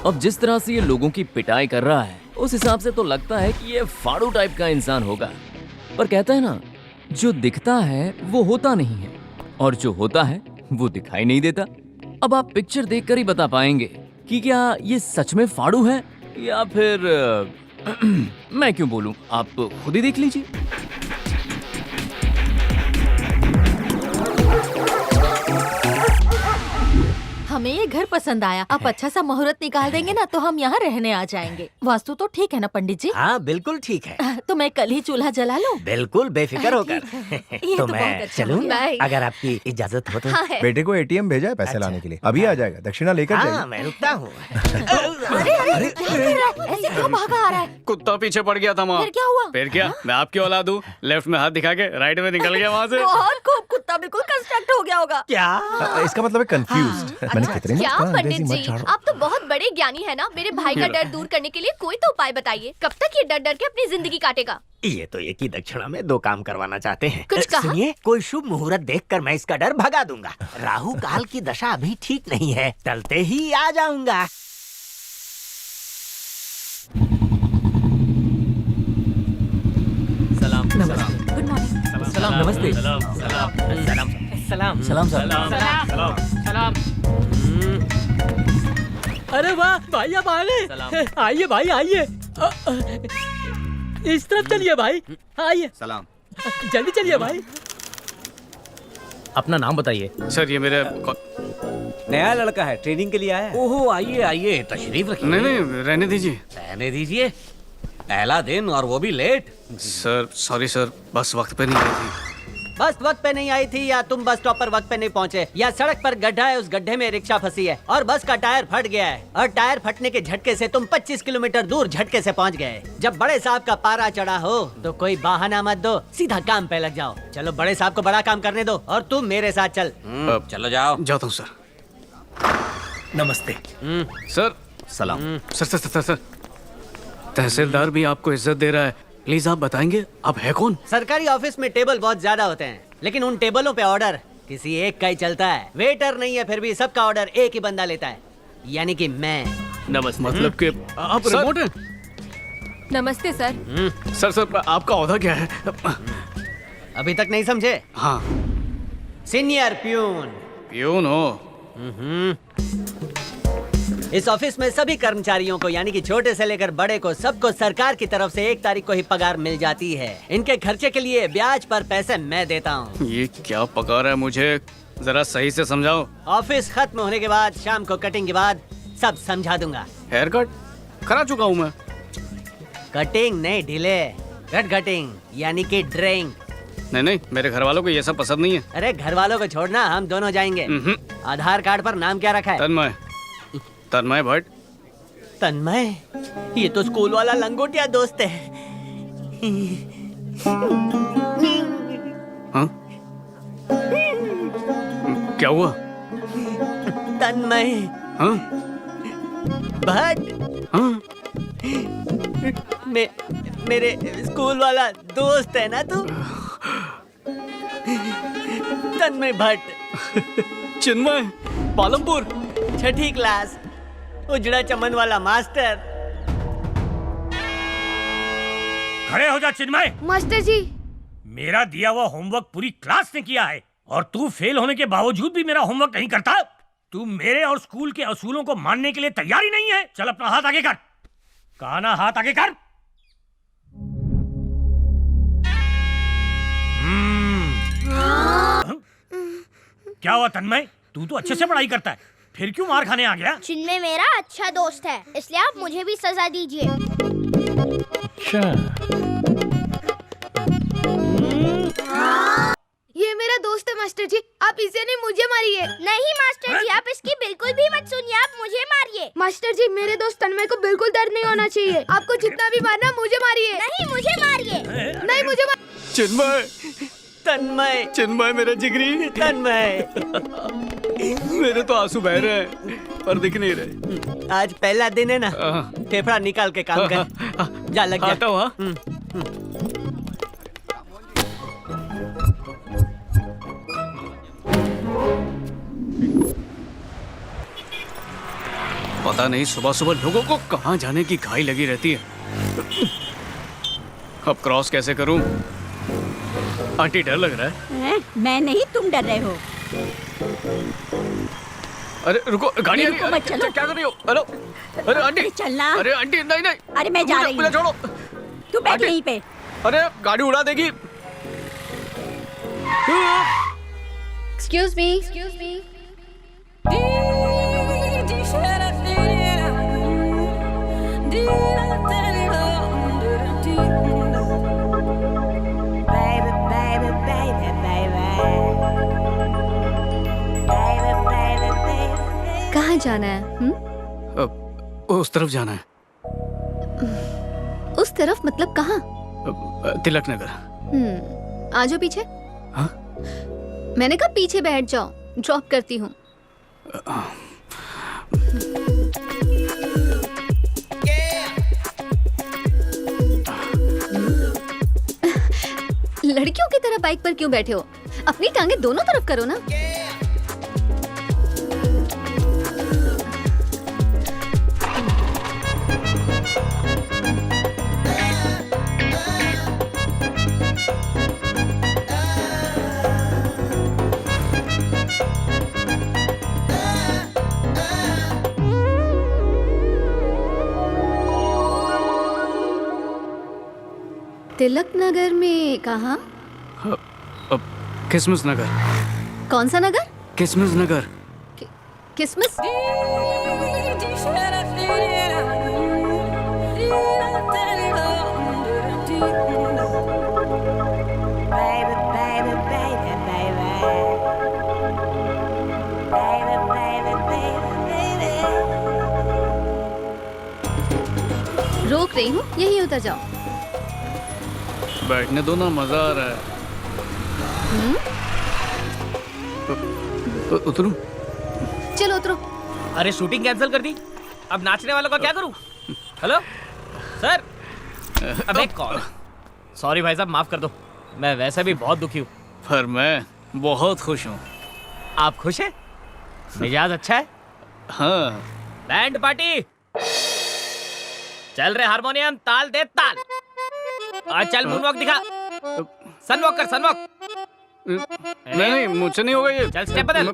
अब जिस तरह से ये लोगों की पिटाई कर रहा है, उस हिसाब से तो लगता है कि ये फाड़ू टाइप का इंसान होगा। पर कहता है ना, जो दिखता है वो होता नहीं है, और जो होता है वो दिखाई नहीं देता। अब आप पिक्चर देखकर ही बता पाएंगे कि क्या ये सच में फाड़ू है या फिर मैं क्यों बोलूं, आप खुद ही देख लीजिए। हमें ये घर पसंद आया। आप अच्छा सा मुहूर्त निकाल देंगे ना तो हम यहाँ रहने आ जाएंगे। वास्तु तो ठीक है ना पंडित जी? हाँ बिल्कुल ठीक है। तो मैं कल ही चूल्हा जला लूं? बिल्कुल बेफिक्र होकर। ये तो तो मैं बहुत अच्छा चलूं बाय। अगर आपकी इजाजत हो तो। हाँ है। बेटे को एटीएम भेजा है पैसे अच्छा। लाने के लिए, अभी आ जाएगा। दक्षिणा लेकर हाँ जाइए। मैं रुकता हूँ। अरे अरे क्या कर रहा है? ऐसे क्यों भागा आ रहा है? कुत्ता पीछे पड़ गया था माँ। फिर क्या हुआ? फिर क्या, मैं आपकी औलाद हूँ। लेफ्ट में हाथ दिखा के राइट में निकल गया वहाँ से। बहुत खूब, कुत्ता बिल्कुल कंस्ट्रक्ट हो गया होगा। क्या? इसका मतलब है कंफ्यूज्ड। मैंने कितने क्या मत कहा, पंडित अंग्रेजी मत जी, झाड़ो। आप तो बहुत बड़े ज्ञानी है ना। मेरे भाई का डर दूर करने के लिए कोई तो उपाय बताइए। कब तक ये डर डर के अपनी जिंदगी काटेगा? ये तो एक ही दक्षिणा में दो काम करवाना चाहते हैं। कुछ कहा? सुनिए, कोई शुभ मुहूर्त देखकर मैं इसका डर भगा दूंगा। राहु काल की दशा अभी ठीक नहीं है, टलते ही आ जाऊंगा। सलाम गुड मॉर्निंग। सलाम, नमस्ते। सलाम सलाम सलाम। अरे वाह भाई, अब आ गए। सलाम। आइए भाई आइए। इस तरफ चलिए भाई, आइए। सलाम। जल्दी चलिए भाई। अपना नाम बताइए। सर ये मेरे नया लड़का है, ट्रेनिंग के लिए आया है। ओहो आइए आइए, तशरीफ रखिए। नहीं नहीं, रहने दीजिए। रहने दीजिए। पहला दिन और वो भी लेट। सर सॉरी सर, बस वक्त पे नहीं आई थी। बस वक्त पे नहीं आई थी, या तुम बस स्टॉप पर वक्त पे नहीं पहुंचे, या सड़क पर गड्ढा है, उस गड्ढे में रिक्शा फंसी है और बस का टायर फट गया है, और टायर फटने के झटके से तुम 25 किलोमीटर दूर झटके से पहुंच गए। जब बड़े साहब का पारा चढ़ा हो तो कोई बहाना मत दो, सीधा काम पे लग जाओ। चलो बड़े साहब को बड़ा काम करने दो और तुम मेरे साथ चल। चलो जाओ। जाता हूँ सर। नमस्ते। सर सलाम। सर सर सर सर, तहसीलदार भी आपको इज्जत दे रहा है। प्लीज आप बताएंगे आप है कौन? सरकारी ऑफिस में टेबल बहुत ज्यादा होते हैं, लेकिन उन टेबलों पे ऑर्डर किसी एक का ही चलता है। वेटर नहीं है, फिर भी सबका ऑर्डर एक ही बंदा लेता है, यानी कि मैं। नमस्ते। मतलब कि आप सर। रिमोट हैं? नमस्ते सर। सर सर आपका औहदा क्या है? अभी तक नहीं समझे? हाँ, सीनियर प्यून। प्यून हो। इस ऑफिस में सभी कर्मचारियों को, यानी कि छोटे से लेकर बड़े को, सबको सरकार की तरफ से 1 तारीख को ही पगार मिल जाती है। इनके खर्चे के लिए ब्याज पर पैसे मैं देता हूँ। ये क्या पका रहा है, मुझे जरा सही से समझाओ। ऑफिस खत्म होने के बाद, शाम को कटिंग के बाद सब समझा दूंगा। हेयर कट करा चुका हूँ मैं। कटिंग नहीं ढीले, कट कटिंग यानी कि ड्रिंक। नहीं नहीं, मेरे घर वालों को ये सब पसंद नहीं है। अरे घर वालों को छोड़ना, हम दोनों जाएंगे। आधार कार्ड पर नाम क्या रखा है? तन्मय, तन्मय भट्ट। तन्मय? ये तो स्कूल वाला लंगोटिया दोस्त है। हाँ? क्या हुआ? तन्मय हाँ? भट्ट हाँ? मेरे स्कूल वाला दोस्त है ना तू? तन्मय भट्ट। चिन्मय, पालमपुर। 6ठी क्लास, उजड़ा चमन वाला मास्टर। खड़े हो जा चिन्मय। मास्टर जी। मेरा दिया हुआ होमवर्क पूरी क्लास ने किया है और तू फेल होने के बावजूद भी मेरा होमवर्क नहीं करता। तू मेरे और स्कूल के असूलों को मानने के लिए तैयार ही नहीं है। चल अपना हाथ आगे कर। कहा ना, हाथ आगे कर। क्या हुआ तन्मय, तू तो अच्छे से पढ़ाई करता है, फिर क्यों मार खाने आ गया? चिन्मय मेरा अच्छा दोस्त है, इसलिए आप मुझे भी सजा दीजिए। ये मेरा दोस्त है मास्टर जी, आप इसे नहीं मुझे मारिए। नहीं मास्टर जी, आप इसकी बिल्कुल भी मत सुनिए, आप मुझे मारिए। मास्टर जी, मेरे दोस्त तन्मय को बिल्कुल दर्द नहीं होना चाहिए। आपको जितना भी मारना मुझे मारिए। नहीं मुझे मारिए। नहीं मुझे चिन्मय, तन्मय, चिन्मय मेरा जिगरी। तन्मय। मेरे तो आंसू बह रहे हैं। पर दिख नहीं रहे। आज पहला दिन है ना, फेफड़ा निकाल के काम कर। जा लग जा। आता हूँ, हाँ। पता नहीं सुबह सुबह लोगों को कहाँ जाने की घाई लगी रहती है। अब क्रॉस कैसे करूं? आंटी डर लग रहा है। मैं नहीं, तुम डर रहे हो। अरे रुको, गाड़ी आ रही है। मत चलो। क्या कर रही हो? हेलो, अरे आंटी चलना। अरे आंटी नहीं नहीं, अरे मैं जा रही मुझे हूँ। छोड़ो। तू बैठ आंटी। यहीं पे। अरे गाड़ी उड़ा देगी। Excuse me. कहाँ जाना है? उस तरफ जाना है। उस तरफ मतलब कहाँ? तिलक नगर। आ जाओ पीछे। हाँ? मैंने कहा पीछे बैठ जाओ, ड्रॉप करती हूँ। लड़कियों की तरह बाइक पर क्यों बैठे हो? अपनी टांगे दोनों तरफ करो ना। तिलक नगर में कहाँ? किसमिस नगर। कौन सा नगर? किसमिस नगर। किसमिस? रोक रही हूँ, यहीं उतर जाओ। बैठने दो ना, मजा आ रहा है। उतरूं? चलो उतरो। अरे शूटिंग कैंसिल कर दी, अब नाचने वालों का क्या करूं? Hello sir. अबे कॉल। सॉरी भाई साहब, माफ कर दो, मैं वैसे भी बहुत दुखी हूँ। पर मैं बहुत खुश हूँ। आप खुश हैं? मिजाज अच्छा है? हाँ। बैंड पार्टी चल रहे, हारमोनियम ताल दे ताल। आज चल मूनवॉक दिखा। सनवॉक कर, सनवॉक। नहीं मुझसे नहीं होगा ये। चल स्टेप बदल।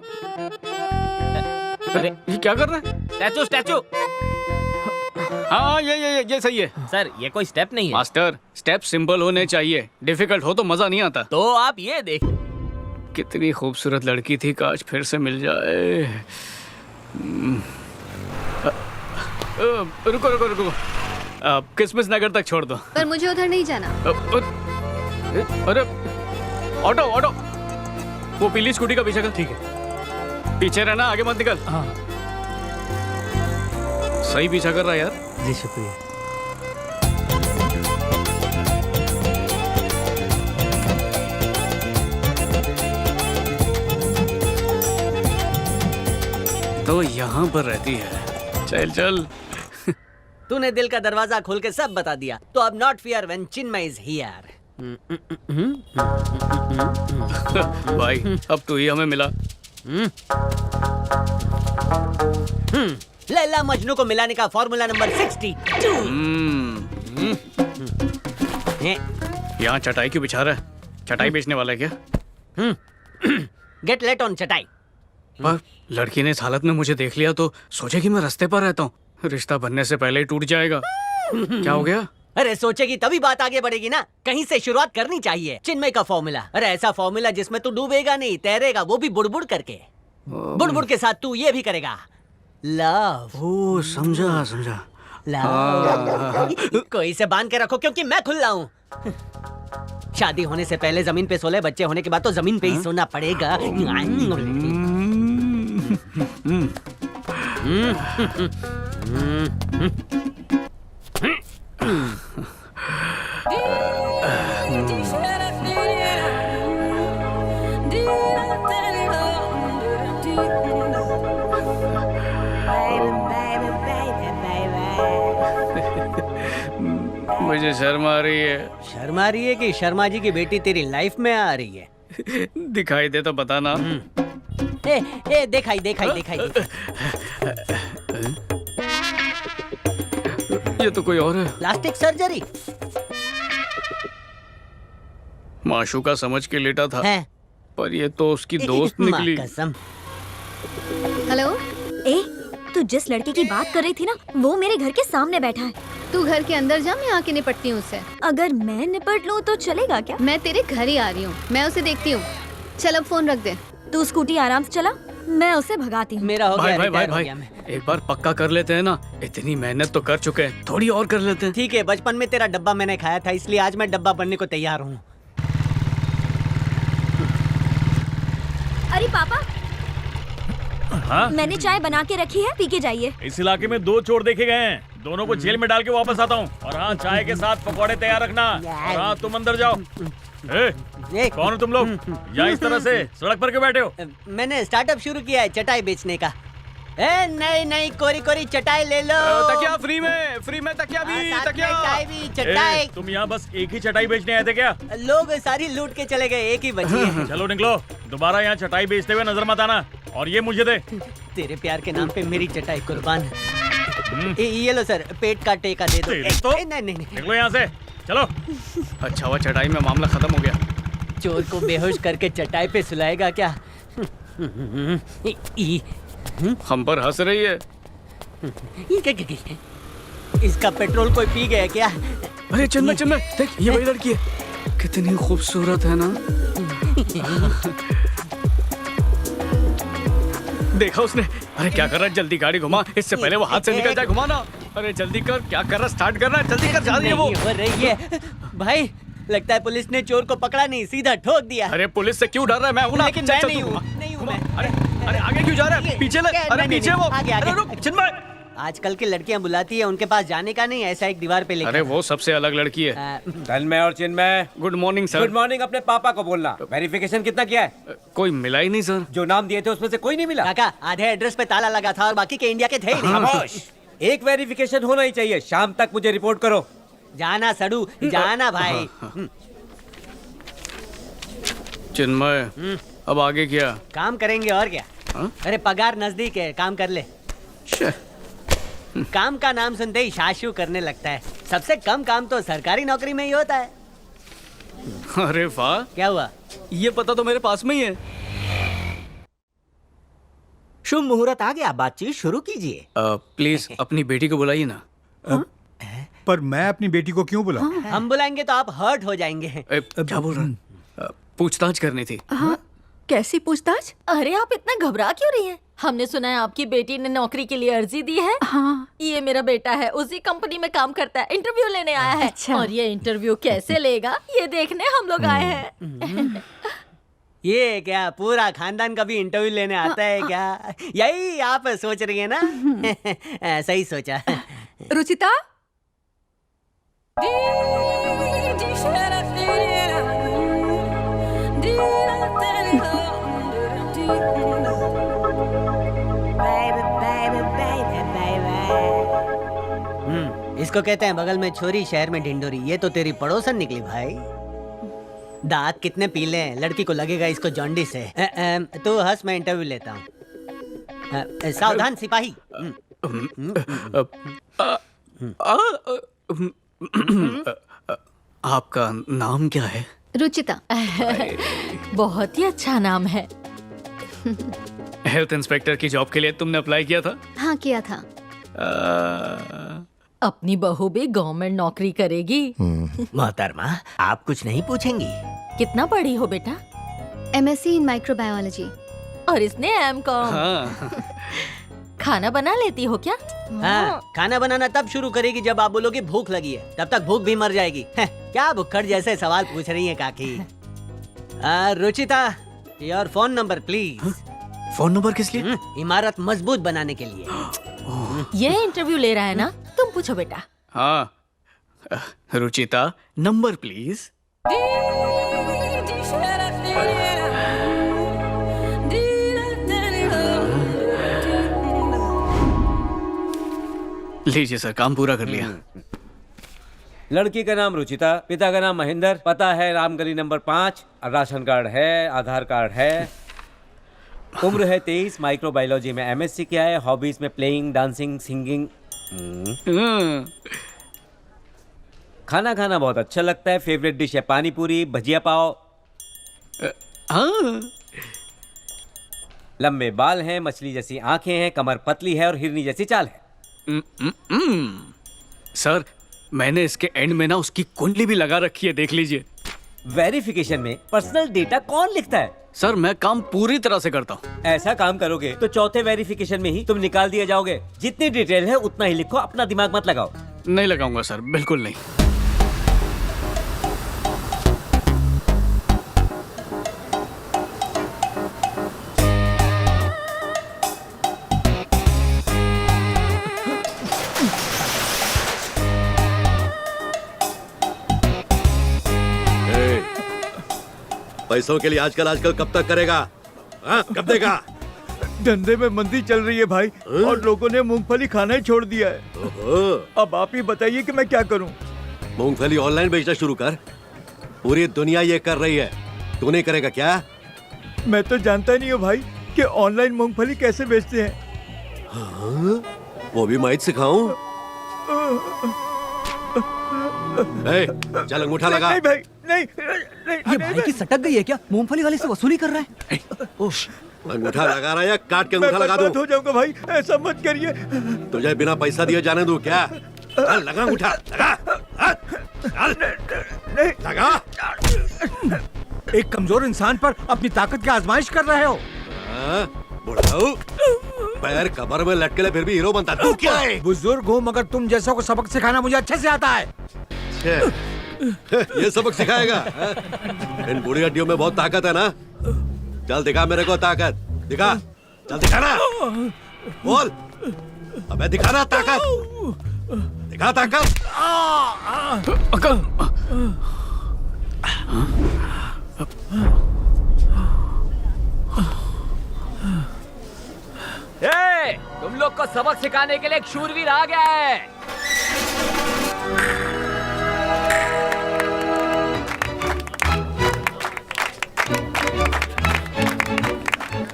अरे ये क्या कर रहा है? Statue statue. हाँ ये सही है। सर ये कोई स्टेप नहीं है। मास्टर, स्टेप सिंपल होने चाहिए, डिफिकल्ट हो तो मजा नहीं आता। तो आप ये देख। कितनी खूबसूरत लड़की थी, काश फिर से मिल जाए। रुको रुको रुको, किसमिस नगर तक छोड़ दो। पर मुझे उधर नहीं जाना। अरे ऑटो ऑटो, वो पीली स्कूटी का पीछे कर। ठीक है, पीछे रहना, आगे मत निकल। हाँ। सही पीछा कर रहा है यार। जी शुक्रिया। तो यहाँ पर रहती है। चल चल। तूने दिल का दरवाजा खोल के सब बता दिया, तो अब not fear when Chinmay is here. भाई अब तू ही हमें मिला। लैला मजनू को मिलाने का फॉर्मूला नंबर 62। यहाँ चटाई क्यों बिछा रहा है? चटाई बेचने वाला है क्या? गेट लेट ऑन चटाई। पर लड़की ने इस हालत में मुझे देख लिया तो सोचेगी मैं रास्ते पर रहता हूँ, रिश्ता बनने से पहले ही टूट जाएगा। क्या हो गया? अरे सोचेगी तभी बात आगे बढ़ेगी ना, कहीं से शुरुआत करनी चाहिए। चिन्मय का फॉर्मूला, अरे ऐसा फॉर्मूला जिसमें तू डूबेगा नहीं, तैरेगा, वो भी बुड़बुड़ करके। बुड़बुड़ के साथ तू ये भी करेगा, लव। ओ समझा समझा। लव। कोई से बांध के रखो क्योंकि मैं खुल्ला हूँ। शादी होने से पहले जमीन पे सोले, बच्चे होने के बाद तो जमीन पे ही सोना पड़ेगा। मुझे शर्म आ रही है। शर्मा रही है कि शर्मा जी की बेटी तेरी लाइफ में आ रही है? दिखाई दे तो बताना। ए दिखाई दिखाई दिखाई। ये तो कोई और है। Plastic surgery. माशूका समझ के लेटा था है। पर ये तो उसकी दोस्त निकली। कसम। हेलो, ए, तू जिस लड़के की बात कर रही थी ना, वो मेरे घर के सामने बैठा है। तू घर के अंदर जा, मैं आके निपटती हूँ उससे। अगर मैं निपट लूँ तो चलेगा क्या? मैं तेरे घर ही आ रही हूँ, मैं उसे देखती हूँ। चल अब फोन रख दे। तू स्कूटी आराम से चला, मैं उसे भगाती हूँ। मेरा हो भाई गया, भाई भाई रिटायर हो भाई गया मैं। एक बार पक्का कर लेते हैं ना। इतनी मेहनत तो कर चुके हैं, थोड़ी और कर लेते हैं। ठीक है, बचपन में तेरा डब्बा मैंने खाया था, इसलिए आज मैं डब्बा बनने को तैयार हूँ। अरे पापा, हाँ? मैंने चाय बना के रखी है, पी के जाइए। इस इलाके में 2 चोर देखे गए हैं, दोनों को जेल में डाल के वापस आता हूँ। और हाँ, चाय के साथ पकौड़े तैयार रखना। और हाँ, तुम अंदर जाओ। कौन हो तुम लोग? यहाँ इस तरह से सड़क पर क्यों बैठे हो? मैंने स्टार्टअप शुरू किया है चटाई बेचने का। नहीं नहीं, कोरी कोरी चटाई ले लो। तकिया फ्री में तकिया भी, साथ में तकिया। चाय भी, चटाई। तुम यहाँ बस एक ही चटाई बेचने आए थे क्या? लोग सारी लूट के चले गए, एक ही बची है। चलो निकलो, दोबारा यहाँ चटाई बेचते हुए नजर मत आना। और ये मुझे दे। तेरे प्यार के नाम पे मेरी चटाई कुर्बान। ये लो सर, पेट का टेका दे दो। तो नहीं नहीं, निकलो यहाँ से, चलो। अच्छा हुआ चटाई में मामला खत्म हो गया। चोर को बेहोश करके चटाई पे सुलाएगा क्या? हम पर हंस रही है। इसका पेट्रोल कोई पी गया क्या? अरे चन्मय देख, ये वही लड़की है, कितनी खूबसूरत है ना। देखा उसने? अरे क्या कर रहा है, जल्दी गाड़ी घुमा, इससे पहले वो हाथ से निकल जाए। घुमाना। अरे जल्दी कर, क्या कर रहा, स्टार्ट करना, जल्दी कर। जा रही है वो। हो रही है भाई, लगता है पुलिस ने चोर को पकड़ा नहीं, सीधा ठोक दिया। अरे पुलिस से क्यों डर रहा है? मैं हूं ना। लेकिन चल, मैं चल, नहीं तू हूँ, घुमा। नहीं हूँ घुमा। मैं। अरे आगे क्यों जा रहा है? पीछे लग। अरे नहीं, पीछे नहीं, वो। आगे, आगे। अरे रुक चिन्मय। आजकल की लड़कियां बुलाती है, उनके पास जाने का नहीं, ऐसा एक दीवार पे लिखा। अरे वो सबसे अलग लड़की है। तन्मय और Chinmay, good morning sir. Good morning. अपने पापा को बोलना। वेरिफिकेशन कितना किया है? कोई मिला ही नहीं सर। जो नाम दिए थे उसमें से कोई नहीं मिला? काका, आधे एड्रेस पे ताला लगा था और बाकी के इंडिया के थे ही नहीं। खामोश। एक वेरिफिकेशन होना ही चाहिए। शाम तक मुझे रिपोर्ट करो। जाना सड़ू, जाना भाई। चिन्मय, अब आगे क्या? काम करेंगे और क्या। अरे पगार नजदीक है, काम कर ले। काम का नाम सुनते ही शाशु करने लगता है। सबसे कम काम तो सरकारी नौकरी में ही होता है। अरे वाह, क्या हुआ? ये पता तो मेरे पास में ही है। शुभ मुहूर्त आ गया, बातचीत शुरू कीजिए। प्लीज अपनी बेटी को बुलाइए ना। पर मैं अपनी बेटी को क्यों बुलाऊं? हम बुलाएंगे तो आप हर्ट हो जाएंगे। क्या बोल रहा है? पूछताछ करनी थी। कैसी पूछताछ? अरे आप इतना घबरा क्यों रही हैं? हमने सुना है आपकी बेटी ने नौकरी के लिए अर्जी दी है। हाँ। ये मेरा बेटा है, उसी कंपनी में काम करता है, इंटरव्यू लेने आया है। अच्छा। और ये इंटरव्यू कैसे लेगा ये देखने हम लोग आए हैं। ये क्या पूरा खानदान कभी इंटरव्यू लेने आता है क्या? यही आप सोच रही है ना? सही सोचा। रुचिता, इसको कहते हैं बगल में छोरी, शहर में ढिंडोरी। ये तो तेरी पड़ोसन निकली भाई। दांत कितने पीले हैं, लड़की को लगेगा इसको जॉन्डिस है। तू हंस, मैं इंटरव्यू लेता हूँ। सावधान सिपाही। आपका नाम क्या है? रुचिता। बहुत ही अच्छा नाम है। हेल्थ इंस्पेक्टर की जॉब के लिए तुमने अप्लाई किया था? हाँ किया था। अपनी बहू भी गवर्नमेंट नौकरी करेगी। मोहतरमा, आप कुछ नहीं पूछेंगी? कितना पढ़ी हो बेटा? MSc इन माइक्रोबायोलॉजी। और इसने M.Com। हाँ। खाना बना लेती हो क्या? हाँ, खाना बनाना तब शुरू करेगी जब आप बोलोगे भूख लगी है, तब तक भूख भी मर जाएगी। क्या भुक्खड़ जैसे सवाल पूछ रही है काकी। Ruchita, your phone number please. Phone number किस लिए? इमारत मजबूत बनाने के लिए। ये इंटरव्यू ले रहा है ना, तुम पूछो बेटा। हाँ। Ruchita, number please. लीजिए सर, काम पूरा कर लिया। लड़की का नाम रुचिता, पिता का नाम महेंद्र, पता है रामगली नंबर 5, राशन कार्ड है, आधार कार्ड है। उम्र है 23, माइक्रोबायोलॉजी में MSc किया है, हॉबीज में प्लेइंग, डांसिंग, सिंगिंग। खाना खाना बहुत अच्छा लगता है, फेवरेट डिश है पानी पूरी, भजिया पाव। लंबे बाल हैं, मछली जैसी आंखें हैं, कमर पतली है और हिरनी जैसी चाल है। सर मैंने इसके एंड में ना उसकी कुंडली भी लगा रखी है, देख लीजिए। वेरिफिकेशन में पर्सनल डेटा कौन लिखता है? सर मैं काम पूरी तरह से करता हूँ। ऐसा काम करोगे तो चौथे वेरिफिकेशन में ही तुम निकाल दिए जाओगे। जितनी डिटेल है उतना ही लिखो, अपना दिमाग मत लगाओ। नहीं लगाऊंगा सर, बिल्कुल नहीं। पैसों के लिए आजकल कब तक करेगा? हाँ, कब देगा? धंधे में मंदी चल रही है भाई, और लोगों ने मूंगफली खाना ही छोड़ दिया है। अब आप ही बताइए कि मैं क्या करूं? मूंगफली ऑनलाइन बेचना शुरू कर। पूरी दुनिया ये कर रही है, तू नहीं करेगा क्या? मैं तो जानता नहीं हूँ भाई कि ऑनलाइन मूंगफली कैसे बेचते हैं। हाँ, वो भी मैं सिखाऊं? चल अंगूठा लगा। नहीं भाई, नहीं, ये भाई की सटक गई है क्या? मूंगफली वाले से वसूली कर रहा है। अंगूठा लगा रहा है या काट के अंगूठा लगा दूं? हो जाऊंगा भाई, ऐसा मत करिए। तुझे बिना पैसा दिए जाने दूं क्या? लगा अंगूठा, लगा। एक कमजोर इंसान पर अपनी ताकत की आजमाइश कर रहे हो। बुढ़ाऊ, पैर कमर में लटके ले फिर भी हीरो बनता। तू क्या है? बुजुर्ग हूँ मगर तुम जैसों को सबक सिखाना मुझे अच्छे से आता है। ये सबक सिखाएगा? इन बूढ़ी हड्डियों में बहुत ताकत है ना? चल दिखा मेरे को ताकत, दिखा। चल दिखाना, बोल। अबे दिखाना ताकत, दिखा ताकत। तुम लोग को सबक सिखाने के लिए एक शूरवीर आ गया है।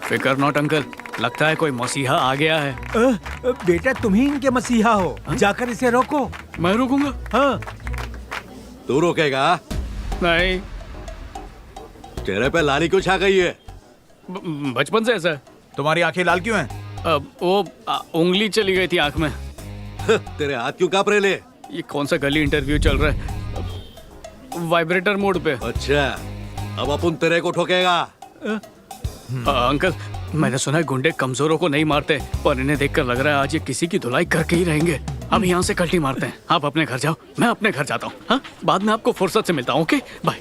फिकर नॉट अंकल, लगता है कोई मसीहा आ गया है। बेटा तुम ही इनके मसीहा हो। जाकर इसे रोको। मैं रोकूंगा? हाँ। तू रोकेगा? नहीं। चेहरे पे लाली क्यों छा गई है? बचपन से ऐसा है। तुम्हारी आंखें लाल क्यों हैं? वो उंगली चली गई थी आंख में। तेरे हाथ क्यों कांप रहे? ये कौन सा गली इंटरव्यू चल रहा है? वाइब्रेटर मोड पे। अच्छा, अब अपन तेरे को ठोकेगा। अंकल मैंने सुना है गुंडे कमजोरों को नहीं मारते, पर इन्हें देखकर लग रहा है आज ये किसी की धुलाई करके ही रहेंगे। अब यहाँ से कल्टी मारते हैं। आप अपने घर जाओ, मैं अपने घर जाता हूँ। हाँ, बाद में आपको फुर्सत से मिलता हूँ। Okay bye.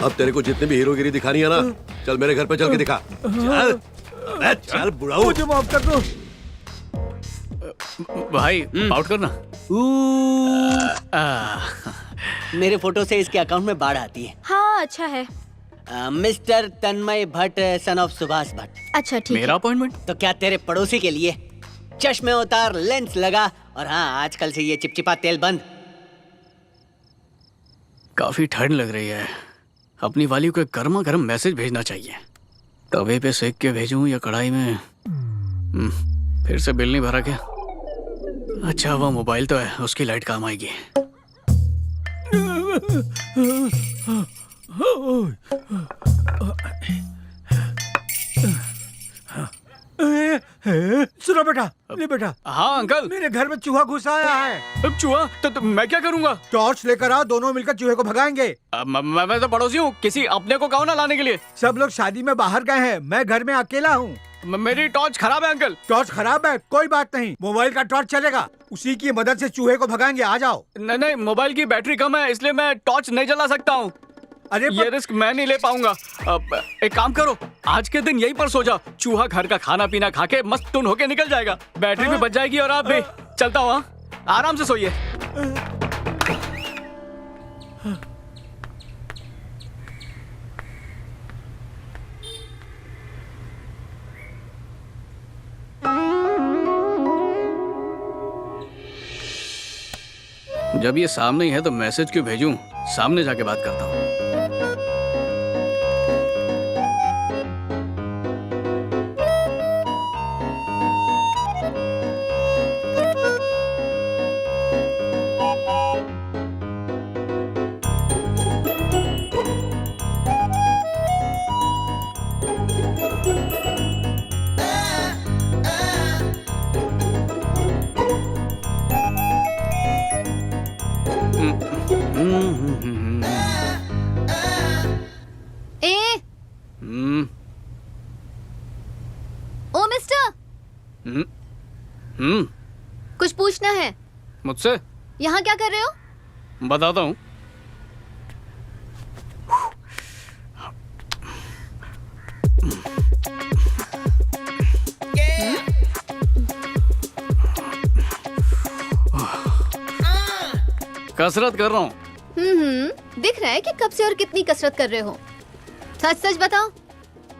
अब तेरे को जितनी भी हीरोगिरी दिखानी है ना, चल मेरे घर पे चल के दिखा। चल, चल बुढ़ाऊ। मुझे माफ कर दो भाई, आउट करना। मेरे फोटो से इसके अकाउंट में बाढ़ आती है। हाँ अच्छा है। Mister Tanmay Bhatt, son of Subhash Bhatt. अच्छा ठीक मेरा अपॉइंटमेंट? तो क्या तेरे पड़ोसी के लिए चश्मे उतार, लेंस लगा, और हाँ आजकल से ये चिपचिपा तेल बंद। काफी ठंड लग रही है। अपनी वाली को एक गर्मा गर्म मैसेज भेजना चाहिए। तवे पे सेक के भेजूं या कढ़ाई में? फिर से बिल नहीं भरा क्या? अच्छा वो मोबाइल तो है, उसकी लाइट काम आएगी। सुनो बेटा, ले बेटा। हाँ अंकल। मेरे घर में चूहा घुस आया है। अब चूहा? तो मैं क्या करूंगा? टॉर्च लेकर आओ, दोनों मिलकर चूहे को भगाएंगे। मैं तो पड़ोसी हूँ, किसी अपने को कहो ना लाने के लिए। सब लोग शादी में बाहर गए हैं, मैं घर में अकेला हूँ। मेरी टॉर्च खराब है अंकल। टॉर्च खराब है? कोई बात नहीं, मोबाइल का टॉर्च चलेगा, उसी की मदद से चूहे को भगाएंगे। आ जाओ। नहीं, मोबाइल की बैटरी कम है, इसलिए मैं टॉर्च नहीं जला सकता हूँ। अरे ये रिस्क मैं नहीं ले पाऊंगा। एक काम करो, आज के दिन यहीं पर सो जाओ। चूहा घर का खाना पीना खा के मस्त टुन होके निकल जाएगा, बैटरी भी बच जाएगी और आप भी। चलता हूँ, आराम से सोइए। जब ये सामने ही है तो मैसेज क्यों भेजूं? सामने जाके बात करता हूँ। ए ओ मिस्टर, कुछ पूछना है मुझसे? यहाँ क्या कर रहे हो? बताता हूँ। कसरत कर रहा हूँ। दिख रहा है कि कब से और कितनी कसरत कर रहे हो। सच सच बताओ,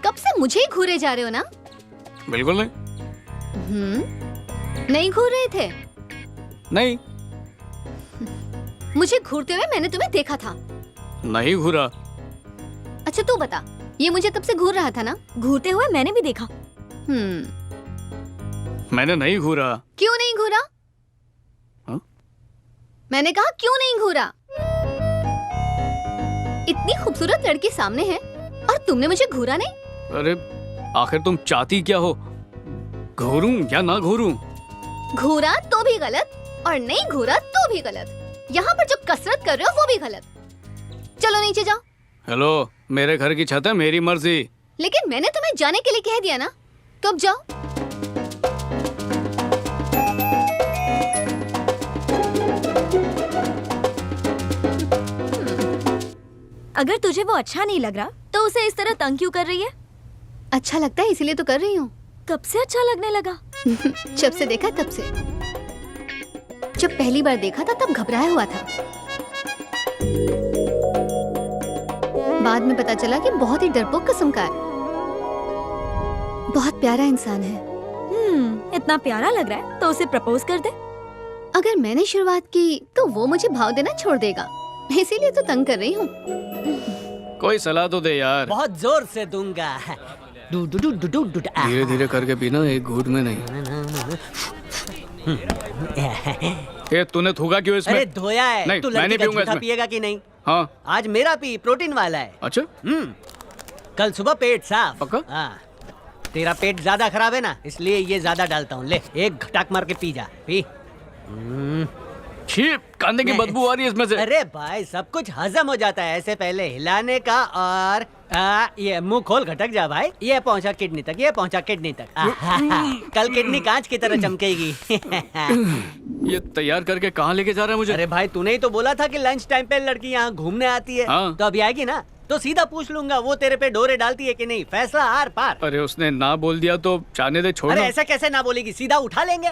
कब से मुझे ही घूरे जा रहे हो ना? बिल्कुल नहीं। नहीं घूर रहे थे? नहीं। मुझे घूरते हुए मैंने तुम्हें देखा था। नहीं घूरा। अच्छा तू बता, ये मुझे तब से घूर रहा था ना? घूरते हुए मैंने भी देखा। मैंने नहीं घूरा। क्यों नहीं घूरा? हाँ? मैंने कहा क्यों नहीं घूरा? इतनी खूबसूरत लड़की सामने है और तुमने मुझे घूरा नहीं? अरे आखिर तुम चाहती क्या हो? घूरूं या ना घूरूं? घूरा तो भी गलत और नहीं घूरा तो भी गलत। यहाँ पर जो कसरत कर रहे हो वो भी गलत। चलो नीचे जाओ। हेलो, मेरे घर की छत है, मेरी मर्जी। लेकिन मैंने तुम्हें जाने के लिए कह दिया ना, तो अब जाओ। अगर तुझे वो अच्छा नहीं लग रहा तो उसे इस तरह तंग क्यों कर रही है? अच्छा लगता है इसीलिए तो कर रही हूँ। कब से अच्छा लगने लगा? जब से देखा तब से। जब पहली बार देखा था तब घबराया हुआ था। बाद में पता चला कि बहुत ही डरपोक किस्म का है। बहुत प्यारा इंसान है। इतना प्यारा लग रहा है तो उसे प्रपोज कर दे। अगर मैंने शुरुआत की तो वो मुझे भाव देना छोड़ देगा, इसीलिए तो तंग कर रही हूँ। कोई सलाह तो दे यार। बहुत जोर से दूंगा। धीरे धीरे करके पीना, एक घूंट में नहीं। ये तूने थूका क्यों इसमें? अरे धोया है। नहीं, तू मैं नहीं लड़की का पीऊंगा जूठा इसमें। पिएगा कि नहीं? हाँ। आज मेरा पी, प्रोटीन वाला है। अच्छा। कल सुबह पेट साफ। पक्का? हाँ। तेरा पेट ज्यादा खराब है ना, इसलिए ये ज्यादा डालता हूँ। ले एक घटाक मार के पी जा, पी। छी, कांदे की बदबू आ रही है इसमें से। अरे भाई सब कुछ हजम हो जाता है ऐसे पहले हिलाने का। और ये मुंह खोल घटक जा भाई। ये पहुंचा किडनी तक, ये पहुंचा किडनी तक। कल किडनी कांच की तरह चमकेगी। ये तैयार करके कहाँ लेके जा रहा है मुझे? अरे भाई तूने ही तो बोला था कि लंच टाइम पे लड़की यहाँ घूमने आती है। हाँ। तो अभी आएगी ना, तो सीधा पूछ लूंगा वो तेरे पे डोरे डालती है कि नहीं। फैसला आर पार। अरे उसने ना बोल दिया तो जाने दे, छोड़। अरे ऐसा कैसे ना बोलेगी, सीधा उठा लेंगे।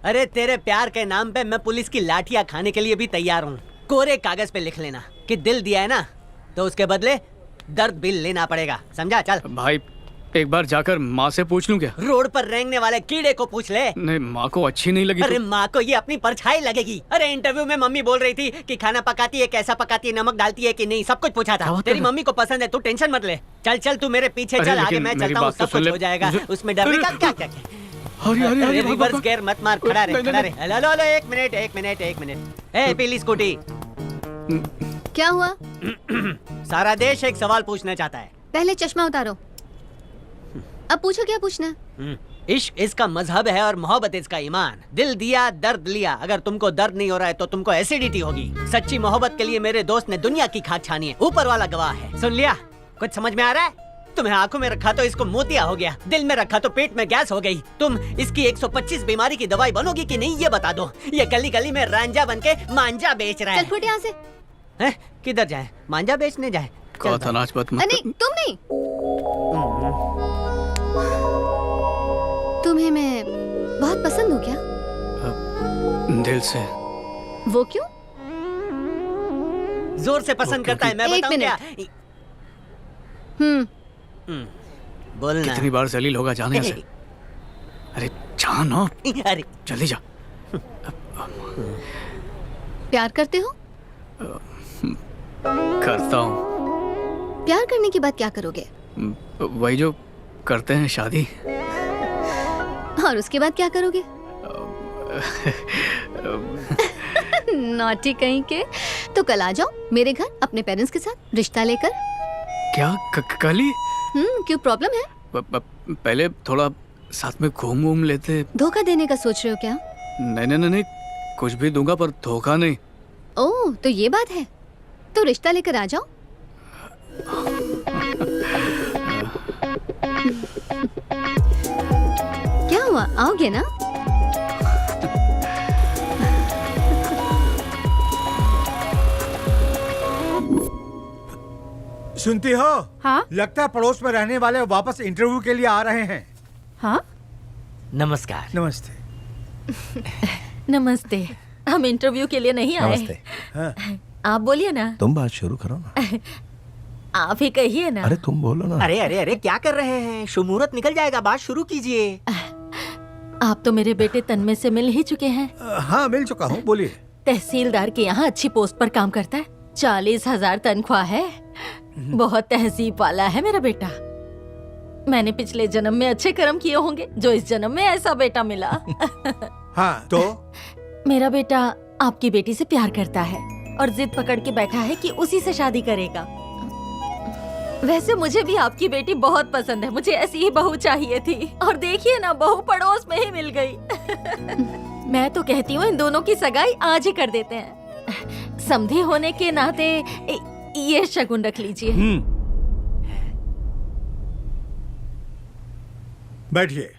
अरे तेरे प्यार के नाम पे मैं पुलिस की लाठियां खाने के लिए भी तैयार हूँ। कोरे कागज पे लिख लेना कि दिल दिया है ना, तो उसके बदले दर्द बिल लेना पड़ेगा, समझा? चल भाई एक बार जाकर माँ से पूछ लूं क्या? रोड पर रेंगने वाले कीड़े को पूछ ले। नहीं, माँ को अच्छी नहीं लगी। अरे माँ को ये अपनी परछाई लगेगी। अरे इंटरव्यू में मम्मी बोल रही थी कि खाना पकाती है, कैसा पकाती है, नमक डालती है कि नहीं, सब कुछ पूछा था। तेरी मम्मी को पसंद है, तू टेंशन मत ले। चल चल तू मेरे पीछे चल, आगे मैं चलता हूँ, सब कुछ हो जाएगा। उसमें डरने का क्या क्या? अरे रिवर्स गियर मत मार, खड़ा रहे, खड़ा रहे। हेलो हेलो, एक मिनट एक मिनट एक मिनट। ए पीली स्कूटी, क्या हुआ? सारा देश एक सवाल पूछना चाहता है। पहले चश्मा उतारो, अब पूछो क्या पूछना। इश्क इसका मजहब है और मोहब्बत इसका ईमान। दिल दिया दर्द लिया। अगर तुमको दर्द नहीं हो रहा है तो तुमको एसिडिटी होगी। सच्ची मोहब्बत के लिए मेरे दोस्त ने दुनिया की खाक छानी है, ऊपर वाला गवाह है। सुन लिया? कुछ समझ में आ रहा है? तुम्हें आंखों में रखा तो इसको मोतिया हो गया, दिल में रखा तो पेट में गैस हो गई। तुम इसकी 125 बीमारी की दवाई बनोगी कि नहीं ये बता दो। ये गली गली में रांझा बनके मांझा बेच रहा है। चल फुट यहाँ से। किधर जाए? मांझा बेचने जाए? कहा था नाच मत। नहीं तुम नहीं। तुम्हें मैं बहुत पसंद हूँ क्या? दिल से। वो क्यों? जोर से पसंद करता है, मैं बताऊं क्या? बोलना। कितनी बार जलील होगा जाने से। अरे जानो, अरे जल्दी जा। प्यार करते हो? करता हूँ। प्यार करने के बाद क्या करोगे? वही जो करते हैं, शादी। और उसके बाद क्या करोगे? नॉटी कहीं के। तो कल आ जाओ मेरे घर अपने पेरेंट्स के साथ रिश्ता लेकर। क्या कल ही? क्यों, प्रॉब्लम है? पहले थोड़ा साथ में घूम लेते। धोखा देने का सोच रहे हो क्या? नहीं, कुछ भी दूंगा पर धोखा नहीं। ओह, तो ये बात है। तो रिश्ता लेकर आ जाओ। क्या हुआ, आओगे ना? सुनती हो? हाँ? लगता है पड़ोस में रहने वाले वापस इंटरव्यू के लिए आ रहे हैं। हाँ? नमस्कार। नमस्ते। नमस्ते। हम इंटरव्यू के लिए नहीं आए। नमस्ते। हाँ। आप बोलिए ना। तुम बात शुरू करो ना। आप ही कहिए ना। अरे तुम बोलो ना। अरे क्या कर रहे हैं? शुभ मुहूर्त निकल जाएगा, बात शुरू कीजिए। आप तो मेरे बेटे तन्मय से मिल ही चुके हैं। हाँ, मिल चुका हूँ, बोलिए। तहसीलदार के यहाँ अच्छी पोस्ट पर काम करता है, 40,000 तनख्वाह है। बहुत तहजीब वाला है मेरा बेटा। मैंने पिछले जन्म में अच्छे कर्म किए होंगे जो इस जन्म में ऐसा बेटा मिला। हाँ, तो मेरा बेटा आपकी बेटी से प्यार करता है और जिद पकड़ के बैठा है कि उसी से शादी करेगा। वैसे मुझे भी आपकी बेटी बहुत पसंद है, मुझे ऐसी ही बहू चाहिए थी। और देखिए ना, बहू पड़ोस में ही मिल गई। मैं तो कहती हूँ इन दोनों की सगाई आज ही कर देते हैं। समधी होने के नाते ये शगुन रख लीजिए। बैठिए।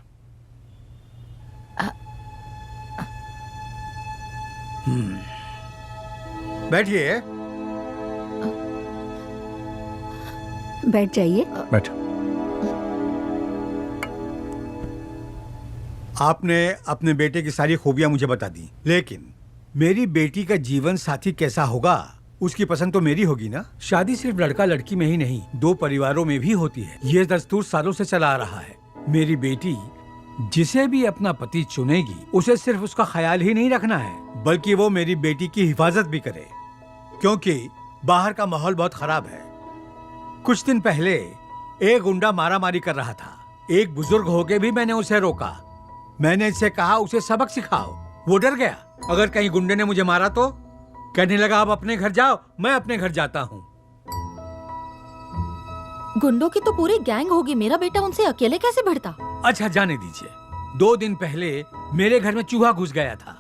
बैठिए। बैठ जाइए। बैठो। आपने अपने बेटे की सारी खूबियां मुझे बता दी, लेकिन मेरी बेटी का जीवन साथी कैसा होगा उसकी पसंद तो मेरी होगी ना। शादी सिर्फ लड़का लड़की में ही नहीं, दो परिवारों में भी होती है। ये दस्तूर सालों से चला आ रहा है। मेरी बेटी जिसे भी अपना पति चुनेगी उसे सिर्फ उसका ख्याल ही नहीं रखना है, बल्कि वो मेरी बेटी की हिफाजत भी करे, क्योंकि बाहर का माहौल बहुत खराब है। कुछ दिन पहले एक गुंडा मारामारी कर रहा था। एक बुजुर्ग होके भी मैंने उसे रोका। मैंने इससे कहा उसे सबक सिखाओ। वो डर गया। अगर कहीं गुंडे ने मुझे मारा तो कहने लगा आप अपने घर जाओ, मैं अपने घर जाता हूँ। गुंडों की तो पूरी गैंग होगी, मेरा बेटा उनसे अकेले कैसे भिड़ता? अच्छा, जाने दीजिए। 2 दिन पहले मेरे घर में चूहा घुस गया था।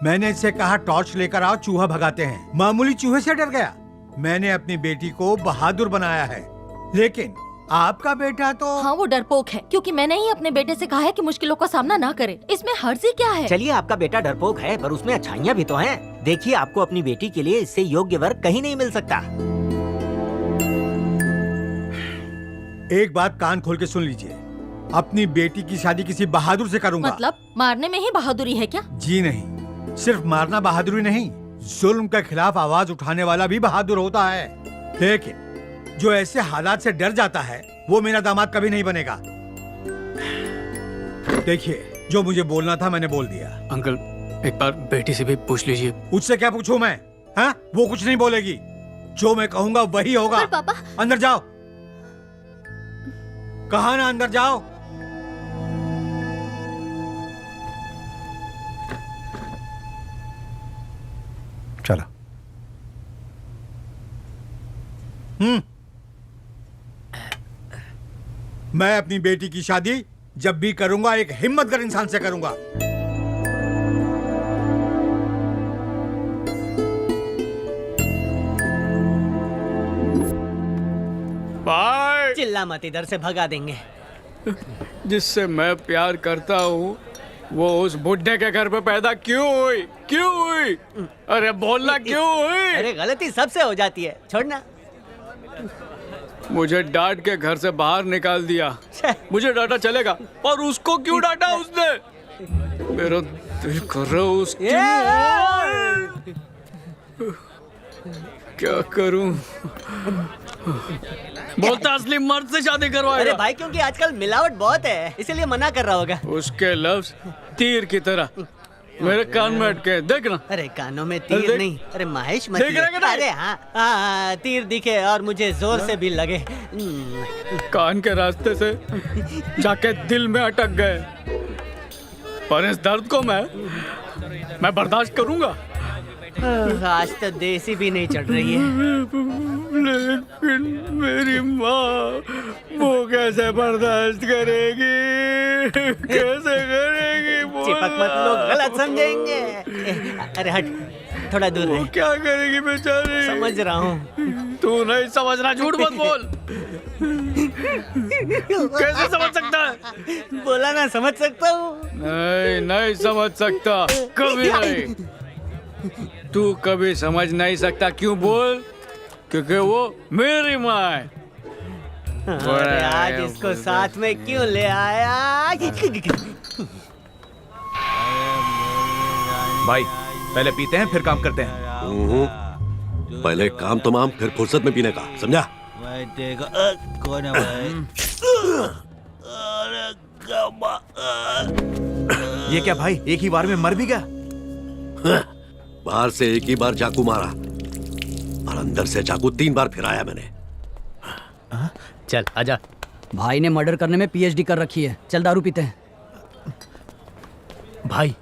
मैंने इससे कहा टॉर्च लेकर आओ, चूहा भगाते हैं। मामूली चूहे से डर गया। मैंने अपनी बेटी को बहादुर बनाया है, लेकिन आपका बेटा तो। हाँ, वो डरपोक है, क्योंकि मैंने ही अपने बेटे से कहा है कि मुश्किलों का सामना ना करे। इसमें हर्जी क्या है? चलिए, आपका बेटा डरपोक है, पर उसमें अच्छाइयाँ भी तो हैं। देखिए, आपको अपनी बेटी के लिए इससे योग्य वर कहीं नहीं मिल सकता। एक बात कान खोल के सुन लीजिए, अपनी बेटी की शादी किसी बहादुर से करूंगा। मतलब मारने में ही बहादुरी है क्या? जी नहीं, सिर्फ मारना बहादुरी नहीं, जुल्म के खिलाफ आवाज उठाने वाला भी बहादुर होता है। लेकिन जो ऐसे हालात से डर जाता है वो मेरा दामाद कभी नहीं बनेगा। देखिए, जो मुझे बोलना था मैंने बोल दिया। अंकल, एक बार बेटी से भी पूछ लीजिए। उससे क्या पूछूं मैं? हाँ, वो कुछ नहीं बोलेगी। जो मैं कहूंगा वही होगा। पर पापा। अंदर जाओ। कहा ना, अंदर जाओ। चलो। मैं अपनी बेटी की शादी जब भी करूंगा एक हिम्मतगर इंसान से करूंगा। भाई, चिल्ला मत, इधर से भगा देंगे। जिससे मैं प्यार करता हूँ वो उस बुढ़े के घर पे पैदा क्यों हुई? क्यों हुई? अरे बोलना, क्यों हुई? अरे गलती सबसे हो जाती है, छोड़ना। मुझे डांट के घर से बाहर निकाल दिया। मुझे डांटा चलेगा, और उसको क्यों डांटा उसने? मेरा दिल कर रहा है उसकी। क्या करूं? बोलता असली मर्द से शादी करवाएगा। अरे भाई, क्योंकि आजकल मिलावट बहुत है, इसलिए मना कर रहा होगा। उसके लफ्ज तीर की तरह मेरे कान में अटके, देखना। अरे कानों में तीर देख। नहीं, अरे महेश मत देख रहा है कि नहीं? अरे हाँ हाँ, तीर दिखे और मुझे जोर से भी लगे। कान के रास्ते से जाके दिल में अटक गए, पर इस दर्द को मैं बर्दाश्त करूंगा। आज तो देसी भी नहीं चढ़ रही है। लेकिन मेरी माँ वो कैसे बर्दाश्त करेगी, कैसे करेगी? चिपक मत, लोग गलत समझेंगे। अरे हट, थोड़ा दूर रह। क्या करेगी बेचारी? समझ रहा हूँ। तू नहीं समझ रहा, झूठ मत बोल। कैसे समझ सकता है? बोला ना समझ सकता हूँ। नहीं समझ सकता, कभी नहीं। तू कभी समझ नहीं सकता, क्यों बोल? क्योंकि वो मेरी माँ है। अरे आज इसको साथ में क्यों ले आया? भाई पहले पीते हैं फिर काम करते हैं। पहले काम तमाम फिर फुर्सत में पीने का, समझा? कौन है भाई? ये क्या भाई, एक ही बार में मर भी गया? बाहर से एक ही बार चाकू मारा और अंदर से चाकू 3 बार फिराया मैंने। चल आजा। भाई ने मर्डर करने में पीएचडी कर रखी है, चल दारू पीते हैं। भाई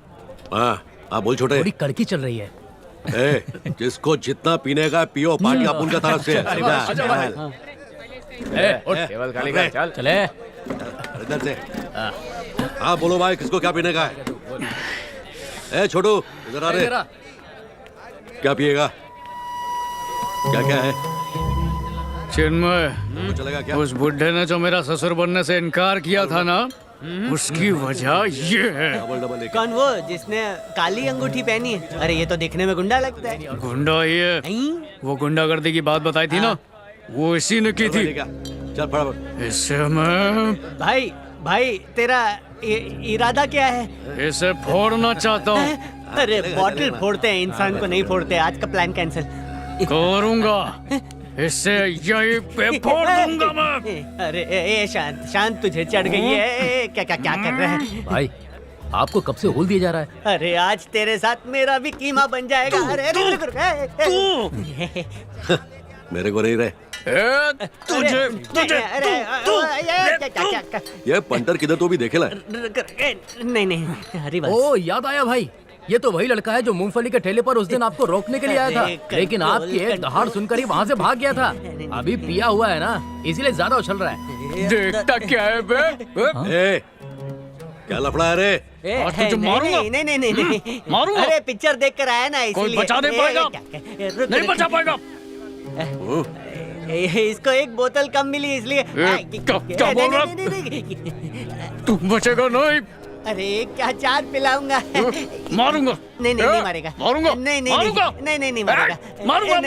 हाँ बोल छोटे। थोड़ी कड़की चल रही है। ए, जिसको जितना पीने का पियो, पार्टी अपन का तरफ से है। टेबल खाली कर, चल चले इधर से। हाँ बोलो भाई, किसको क्या पीने का है? ए छोटू इधर आ रे। क्या पिएगा? क्या क्या है? चिन्मय, चलेगा क्या? उस बुढ़े ने जो मेरा ससुर बनने से इनकार किया था ना, उसकी वजह ये है। कौन वो जिसने काली अंगूठी पहनी है? अरे ये तो दिखने में गुंडा लगता है। गुंडा ही है। वो गुंडागर्दी की बात बताई थी ना, वो इसी ने की थी। चल फटाफट। इससे मैं भाई तेरा इरादा क्या है? इसे फोड़ना चाहता हूँ। अरे बॉटल फोड़ते हैं, इंसान को नहीं फोड़ते। आज का प्लान कैंसिल करूंगा, इससे यहीं पे फोड़ दूंगा मैं। अरे शांत तुझे चढ़ गई है। क्या कर रहे हैं भाई? आपको कब से होल दिया जा रहा है? अरे आज तेरे साथ मेरा भी कीमा बन जाएगा। अरे मेरे को नहीं रहे। तुझे ये पंटर किधर तो भी देखेला? नहीं हरी बात। ओ याद आया भाई, ये तो वही लड़का है जो मूंगफली के ठेले पर उस दिन आपको रोकने के लिए आया था, लेकिन आपकी एक दहाड़ सुनकर ही वहाँ से भाग गया था। अभी पिया हुआ है ना, इसीलिए ज्यादा उछल रहा है। देखता क्या है बे? क्या लफड़ा है रे? तुझे मारूंगा। नहीं मारूंगा। अरे पिक्चर देख कर आया ना, कोई बचा नहीं पाएगा, नहीं बचा पाएगा। इसको एक बोतल कम मिली इसलिए। क्या बोल रहा? तू बचेगा नहीं। अरे क्या 4 पिलाऊंगा। मारूंगा। नहीं मारेगा। मारूंगा। नहीं मारूंगा। मारूंगा।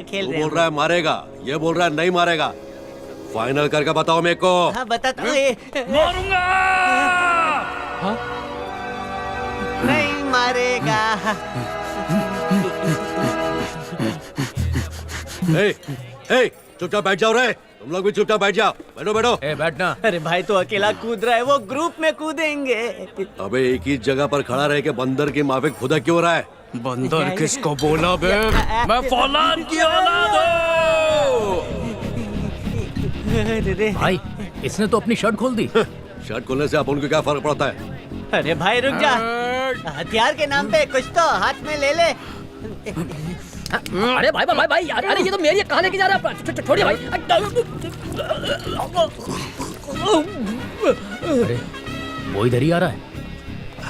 खेल रहे बोल रहा है मारेगा, ये बोल रहा है नहीं मारेगा। फाइनल करके बताओ मेरे को। हाँ बताता हूँ। मारूंगा। नहीं मारेगा। चुपचाप बैठ जाओ रे, तुम लोग भी चुपचाप बैठ जाओ। बैठो। बैठना। अरे भाई तो अकेला कूद रहा है, वो ग्रुप में कूदेंगे। अबे एक ही जगह पर खड़ा रह के बंदर की माफिक खुदा क्यों रहा है? बंदर किसको बोला बे? मैं फौलाद की औलाद हूँ। भाई इसने तो अपनी शर्ट खोल दी। शर्ट खोलने से अपन को क्या फर्क पड़ता है? अरे भाई रुक जा, हथियार के नाम पे कुछ तो हाथ में ले ले। अरे भाई अरे ये तो मेरी कहाँ लेके जा रहा है? छोड़िए भाई। अरे वो इधर ही आ रहा है।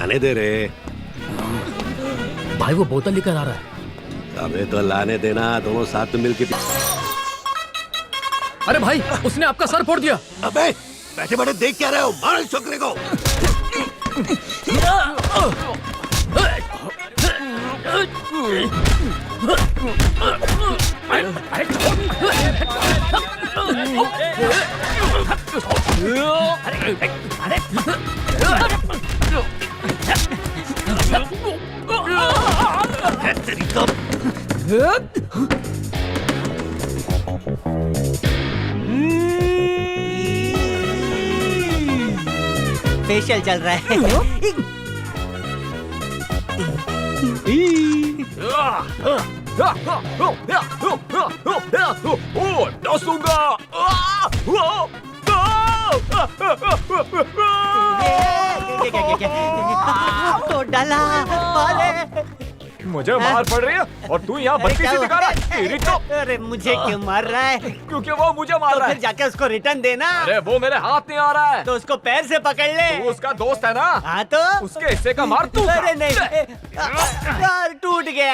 आने दे रे भाई, वो बोतल लेकर आ रहा है। अबे तो लाने देना, दोनों साथ में मिलके। अरे भाई उसने आपका सर फोड़ दिया। अबे बैठे बैठे देख क्या रहे हो? मारो इस छोकरे को। फेशियल चल रहा है। तो डाला मारे। मुझे मार पड़ रही है और तू यहाँ बत्तीसी दिखा रहा है। तेरी तो अरे मुझे क्यों मार रहा है? क्योंकि वो मुझे मार रहा है। फिर जाके उसको रिटर्न देना। अरे वो मेरे हाथ नहीं आ रहा है। तो उसको पैर से पकड़ ले। तू उसका दोस्त है ना? हाँ तो उसके हिस्से का मार तू। अरे नहीं, यार टूट गया।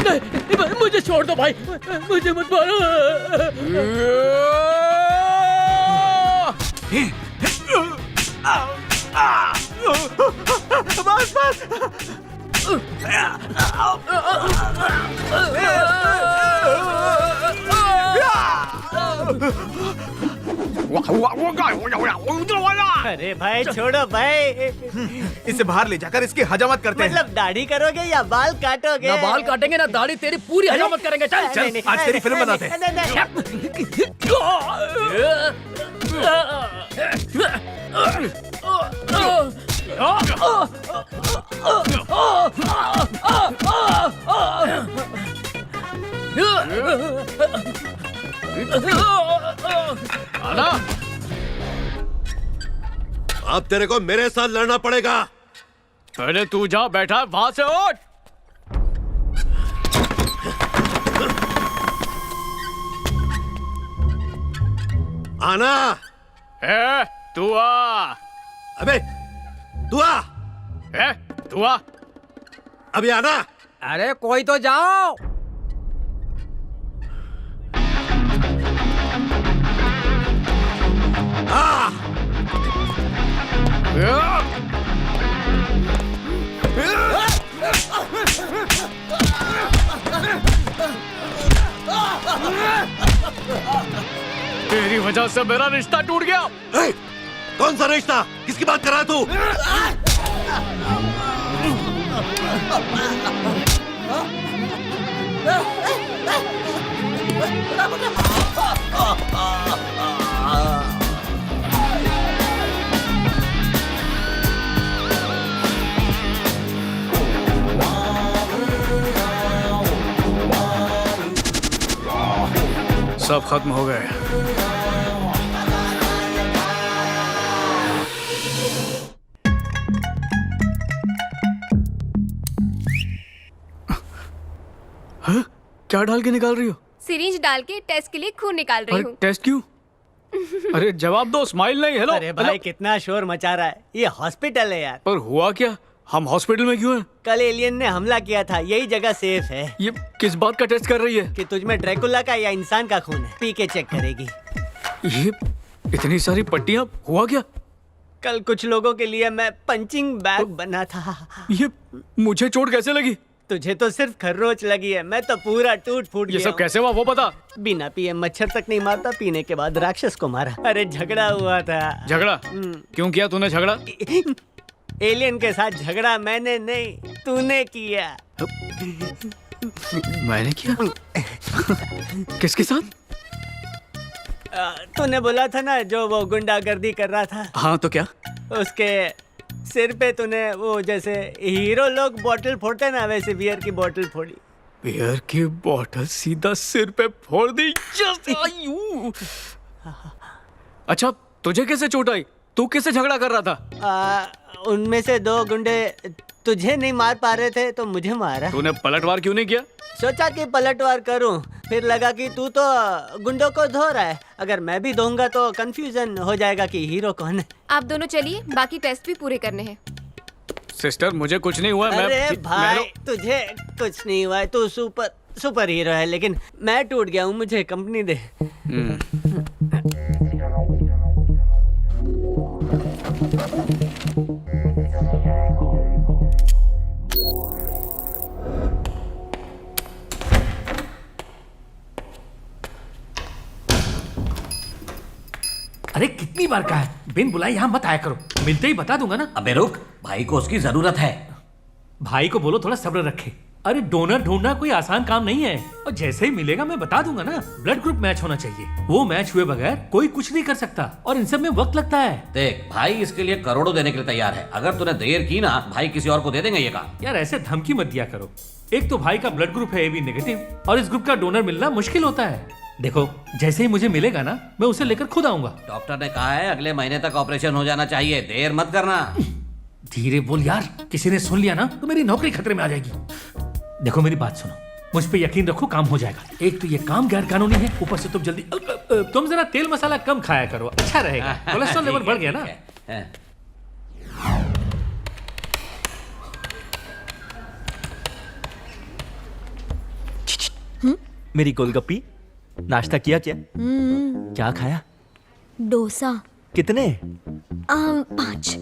नहीं, मुझे छोड़ दो भाई, मुझे मत मारो। बस बस। अरे भाई छोड़ो भाई। इसे बाहर ले जाकर इसकी हजामत करते हैं। मतलब दाढ़ी करोगे या बाल काटोगे? ना बाल काटेंगे ना दाढ़ी, तेरी पूरी हजामत करेंगे। चल चल आज तेरी फिल्म बनाते हैं। आना, अब तेरे को मेरे साथ लड़ना पड़ेगा। पहले तू जा बैठा, वहां से उठ। आना। तू आ। अबे तू आ। तू आ। अभी आना। अरे कोई तो जाओ। तेरी वजह से मेरा रिश्ता टूट गया। कौन सा रिश्ता? किसकी बात कर रहा है तू? सब खत्म हो गए। हाँ? क्या डाल के निकाल रही हो? सिरिंज डाल के टेस्ट के लिए खून निकाल रही हूँ। टेस्ट क्यों? अरे जवाब दो, स्माइल नहीं। हेलो। अरे भाई कितना शोर मचा रहा है, ये हॉस्पिटल है यार। पर हुआ क्या? हम हॉस्पिटल में क्यों हैं? कल एलियन ने हमला किया था, यही जगह सेफ है। ये किस बात का टेस्ट कर रही है? कि तुझ में ड्रैकुला का या इंसान का खून है, पी के चेक करेगी। ये इतनी सारी पट्टियां, हुआ क्या? कल कुछ लोगों के लिए मैं पंचिंग बैग बना था। ये मुझे चोट कैसे लगी? तुझे तो सिर्फ खर्रोच लगी है, मैं तो पूरा टूट फूट गया। ये सब कैसे हुआ वो बता। बिना पिए मच्छर तक नहीं मारता, पीने के बाद राक्षस को मारा। अरे झगड़ा हुआ था। झगड़ा? क्यों किया तूने झगड़ा? एलियन के साथ झगड़ा मैंने नहीं, तूने किया। मैंने किया? किसके साथ? तूने बोला था ना जो वो गुंडागर्दी कर रहा था। हाँ तो क्या? उसके सिर पे तूने वो जैसे हीरो लोग बोतल फोड़ते ना, वैसे बियर की बोतल फोड़ी। बियर की बोतल सीधा सिर पे फोड़ दी। अच्छा तुझे कैसे चोट आई? तू किससे झगड़ा कर रहा था? उनमें से दो गुंडे तुझे नहीं मार पा रहे थे तो मुझे मारा। तूने पलटवार क्यों नहीं किया? सोचा कि पलटवार करूं, फिर लगा कि तू तो गुंडों को धो रहा है, अगर मैं भी धोऊंगा तो कंफ्यूजन हो जाएगा कि हीरो कौन है। आप दोनों चलिए, बाकी टेस्ट भी पूरे करने हैं। सिस्टर मुझे कुछ नहीं हुआ। अरे भाई तुझे कुछ नहीं हुआ है, तू सुपर हीरो है, लेकिन मैं टूट गया हूँ, मुझे कंपनी दे। अरे कितनी बार कहा है बिन बुलाए यहाँ मत आया करो, मिलते ही बता दूंगा ना। अबे रुक, भाई को उसकी जरूरत है। भाई को बोलो थोड़ा सब्र रखे। अरे डोनर ढूंढना कोई आसान काम नहीं है, और जैसे ही मिलेगा मैं बता दूंगा ना। ब्लड ग्रुप मैच होना चाहिए, वो मैच हुए बगैर कोई कुछ नहीं कर सकता, और इन सब में वक्त लगता है। देख भाई इसके लिए करोड़ों देने के लिए तैयार है, अगर तूने देर की ना भाई किसी और को दे देंगे ये काम। यार ऐसे धमकी मत दिया करो। एक तो भाई का ब्लड ग्रुप है AB नेगेटिव, और इस ग्रुप का डोनर मिलना मुश्किल होता है। देखो जैसे ही मुझे मिलेगा ना मैं उसे लेकर खुद आऊंगा। डॉक्टर ने कहा है अगले महीने तक ऑपरेशन हो जाना चाहिए, देर मत करना। धीरे बोल यार, किसी ने सुन लिया ना तो मेरी नौकरी खतरे में आ जाएगी। देखो मेरी बात सुनो, मुझ पे यकीन रखो, काम हो जाएगा। एक तो ये काम गैर कानूनी है, ऊपर से तुम जल्दी तुम जरा तेल मसाला कम खाया करो, अच्छा रहेगा। कोलेस्ट्रॉल लेवल बढ़ गया ना। मेरी गोलगप्पी, नाश्ता किया क्या? क्या खाया? डोसा। कितने? 5।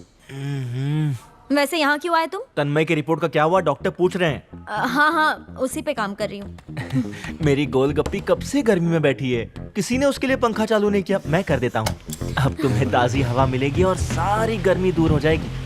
वैसे यहाँ क्यों आए तुम? तन्मय की रिपोर्ट का क्या हुआ? डॉक्टर पूछ रहे हैं। हाँ, उसी पे काम कर रही हूँ। मेरी गोलगप्पी कब से गर्मी में बैठी है, किसी ने उसके लिए पंखा चालू नहीं किया। मैं कर देता हूँ, अब तुम्हें ताजी हवा मिलेगी और सारी गर्मी दूर हो जाएगी।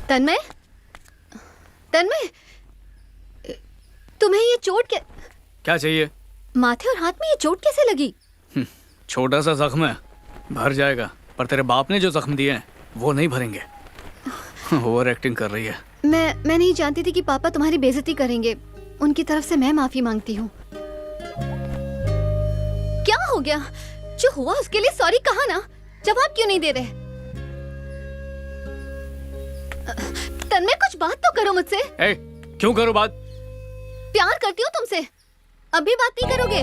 तन्मय, तन्मय, तुम्हें ये चोट क्या चाहिए? माथे और हाथ में ये चोट कैसे लगी? छोटा सा जख्म है, भर जाएगा, पर तेरे बाप ने जो जख्म दिए हैं वो नहीं भरेंगे। ओवर एक्टिंग कर रही है। मैं नहीं जानती थी कि पापा तुम्हारी बेइज्जती करेंगे, उनकी तरफ से मैं माफी मांगती हूँ। क्या हो गया? जो हुआ उसके लिए सॉरी कहा ना, जवाब क्यों नहीं दे रहे? तन्मय कुछ बात तो करो मुझसे। क्यों करो बात? प्यार करती हूँ तुमसे, अभी बात नहीं करोगे?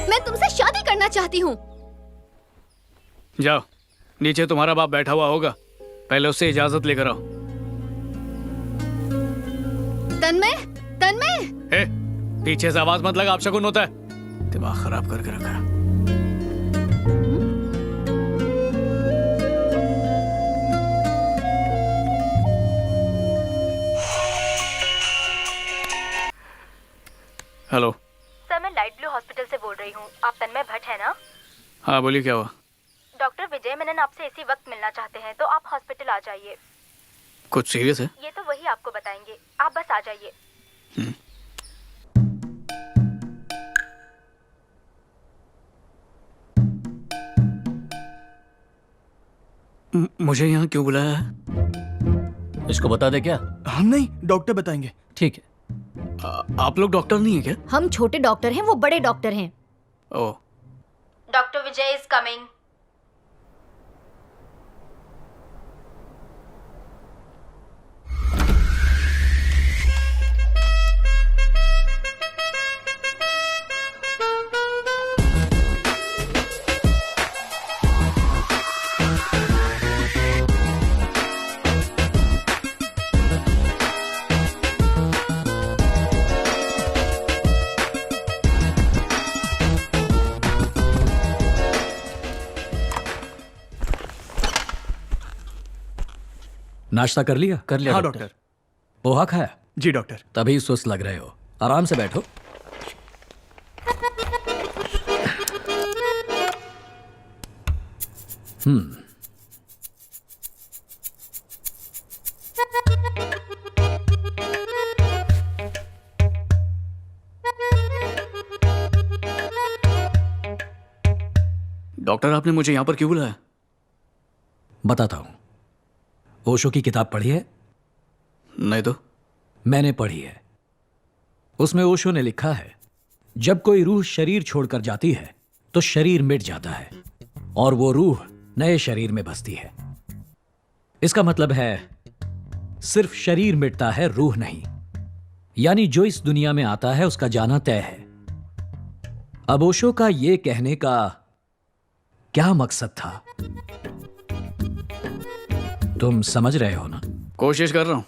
मैं तुमसे शादी करना चाहती हूँ। जाओ, नीचे तुम्हारा बाप बैठा हुआ होगा, पहले उससे इजाजत लेकर आओ। तन्मय, तन्मय! पीछे से आवाज मत लगा, आप शकुन होता है। दिमाग खराब करके रखा है। हेलो सर, मैं लाइट ब्लू हॉस्पिटल से बोल रही हूँ। आप तन्मय भट्ट है ना? हाँ बोलिए, क्या हुआ? डॉक्टर विजय मेनन आपसे इसी वक्त मिलना चाहते हैं, तो आप हॉस्पिटल आ जाइए। कुछ सीरियस है? ये तो वही आपको बताएंगे, आप बस आ जाइए। मुझे यहाँ क्यों बुलाया है? इसको बता दे क्या? हम नहीं, डॉक्टर बताएंगे। ठीक है। आप लोग डॉक्टर नहीं है क्या? हम छोटे डॉक्टर हैं, वो बड़े डॉक्टर हैं। ओह। Doctor Vijay is coming. नाश्ता कर लिया? कर लिया हाँ डॉक्टर। पोहा खाया? जी डॉक्टर। तभी सुस्त लग रहे हो, आराम से बैठो। डॉक्टर आपने मुझे यहाँ पर क्यों बुलाया? बताता हूं। ओशो की किताब पढ़ी है? नहीं तो। मैंने पढ़ी है। उसमें ओशो ने लिखा है, जब कोई रूह शरीर छोड़कर जाती है तो शरीर मिट जाता है और वो रूह नए शरीर में बसती है। इसका मतलब है सिर्फ शरीर मिटता है, रूह नहीं। यानी जो इस दुनिया में आता है उसका जाना तय है। अब ओशो का ये कहने का क्या मकसद था, तुम समझ रहे हो ना? कोशिश कर रहा हूं।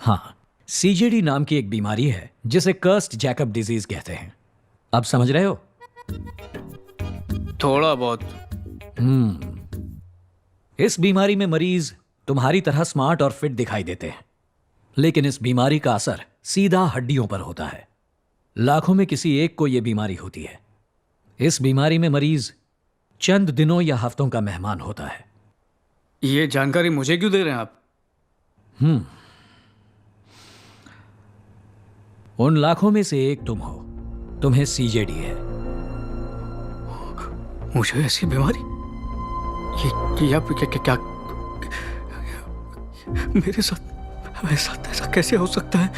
हाँ, सीजेडी नाम की एक बीमारी है जिसे कर्स्ड जैकब डिजीज कहते हैं। अब समझ रहे हो? थोड़ा बहुत। इस बीमारी में मरीज तुम्हारी तरह स्मार्ट और फिट दिखाई देते हैं, लेकिन इस बीमारी का असर सीधा हड्डियों पर होता है। लाखों में किसी एक को यह बीमारी होती है। इस बीमारी में मरीज चंद दिनों या हफ्तों का मेहमान होता है। ये जानकारी मुझे क्यों दे रहे हैं आप? उन लाखों में से एक तुम हो। तुम्हें सीजेडी है। मुझे ऐसी बीमारी? ये आप क्या मेरे साथ ऐसा कैसे हो सकता है?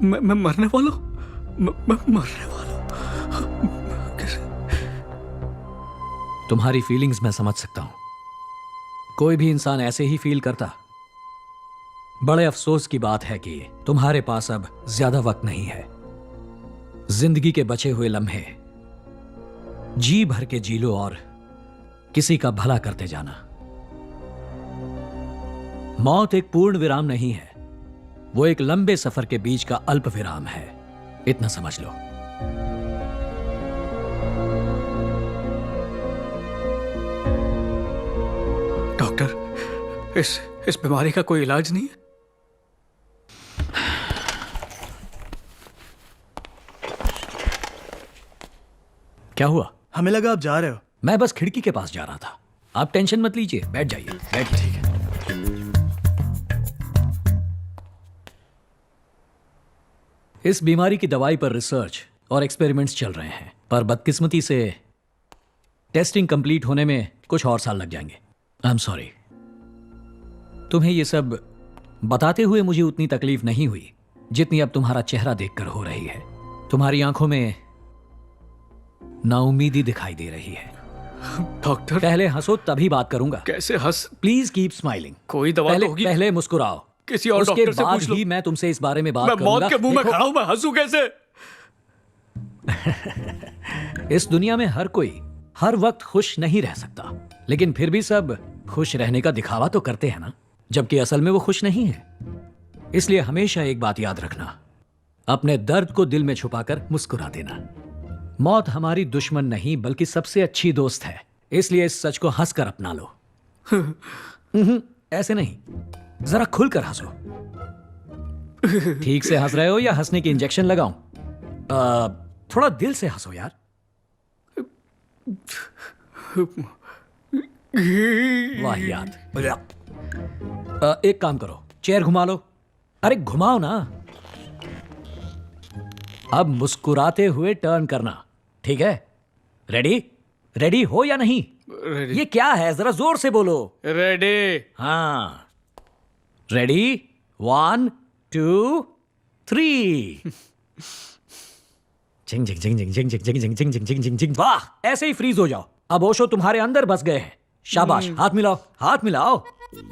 मैं मरने वाला हूं। मैं मरने वाला हूं। कैसे? तुम्हारी फीलिंग्स मैं समझ सकता हूं। कोई भी इंसान ऐसे ही फील करता। बड़े अफसोस की बात है कि तुम्हारे पास अब ज्यादा वक्त नहीं है। जिंदगी के बचे हुए लम्हे जी भर के जी लो और किसी का भला करते जाना। मौत एक पूर्ण विराम नहीं है, वो एक लंबे सफर के बीच का अल्प विराम है। इतना समझ लो। डॉक्टर, इस बीमारी का कोई इलाज नहीं है? क्या हुआ? हमें लगा आप जा रहे हो। मैं बस खिड़की के पास जा रहा था। आप टेंशन मत लीजिए, बैठ जाइए। बैठिए। ठीक है। इस बीमारी की दवाई पर रिसर्च और एक्सपेरिमेंट्स चल रहे हैं, पर बदकिस्मती से टेस्टिंग कंप्लीट होने में कुछ और साल लग जाएंगे। I am sorry. तुम्हें यह सब बताते हुए मुझे उतनी तकलीफ नहीं हुई जितनी अब तुम्हारा चेहरा देखकर हो रही है। तुम्हारी आंखों में नाउमीदी दिखाई दे रही है। डॉक्टर, पहले हंसो तभी बात करूंगा। कैसे हंस? Please keep smiling. कोई दवा तो होगी। पहले मुस्कुराओ। किसी और उसके डॉक्टर से बाद पूछ लो। ही मैं तुमसे इस बारे में बात मैं करूंगा। मौत के मुंह में खड़ा हूं, मैं हंसूं कैसे? इस दुनिया में हर कोई हर वक्त खुश नहीं रह सकता, लेकिन फिर भी सब खुश रहने का दिखावा तो करते हैं ना, जबकि असल में वो खुश नहीं है। इसलिए हमेशा एक बात याद रखना, अपने दर्द को दिल में छुपाकर मुस्कुरा देना। मौत हमारी दुश्मन नहीं बल्कि सबसे अच्छी दोस्त है, इसलिए इस सच को हंसकर अपना लो। ऐसे नहीं, जरा खुलकर हंसो। ठीक से हंस रहे हो या हंसने की इंजेक्शन लगाऊं? थोड़ा दिल से हंसो यार। वाह याद। एक काम करो, चेयर घुमा लो। अरे घुमाओ ना। अब मुस्कुराते हुए टर्न करना, ठीक है? रेडी? रेडी हो या नहीं? रेडी। ये क्या है, जरा जोर से बोलो। रेडी। हाँ, रेडी? 1 2 3। जिंग जिंग जिंग जिंग जिंग जिंग जिंग जिंग जिंग जिंग जिंग जिंग। वाह, ऐसे ही फ्रीज हो जाओ। अब ओशो तुम्हारे अंदर बस गए हैं। शाबाश, हाथ मिलाओ, हाथ मिलाओ,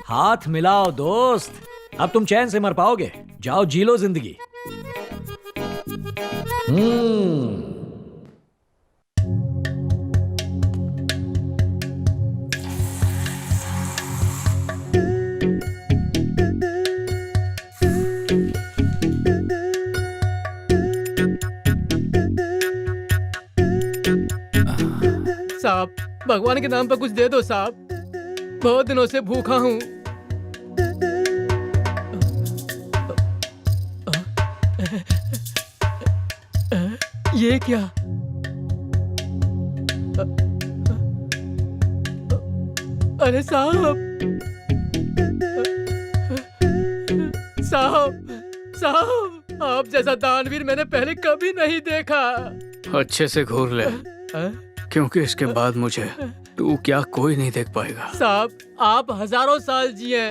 हाथ मिलाओ दोस्त। अब तुम चैन से मर पाओगे। जाओ जी लो जिंदगी। साहब, भगवान के नाम पर कुछ दे दो साहब, बहुत दिनों से भूखा हूँ। ये क्या? अरे साहब, साहब, साहब, आप जैसा दानवीर मैंने पहले कभी नहीं देखा। अच्छे से घूर ले, क्योंकि इसके बाद मुझे तू क्या कोई नहीं देख पाएगा। साहब, आप हजारों साल जिए।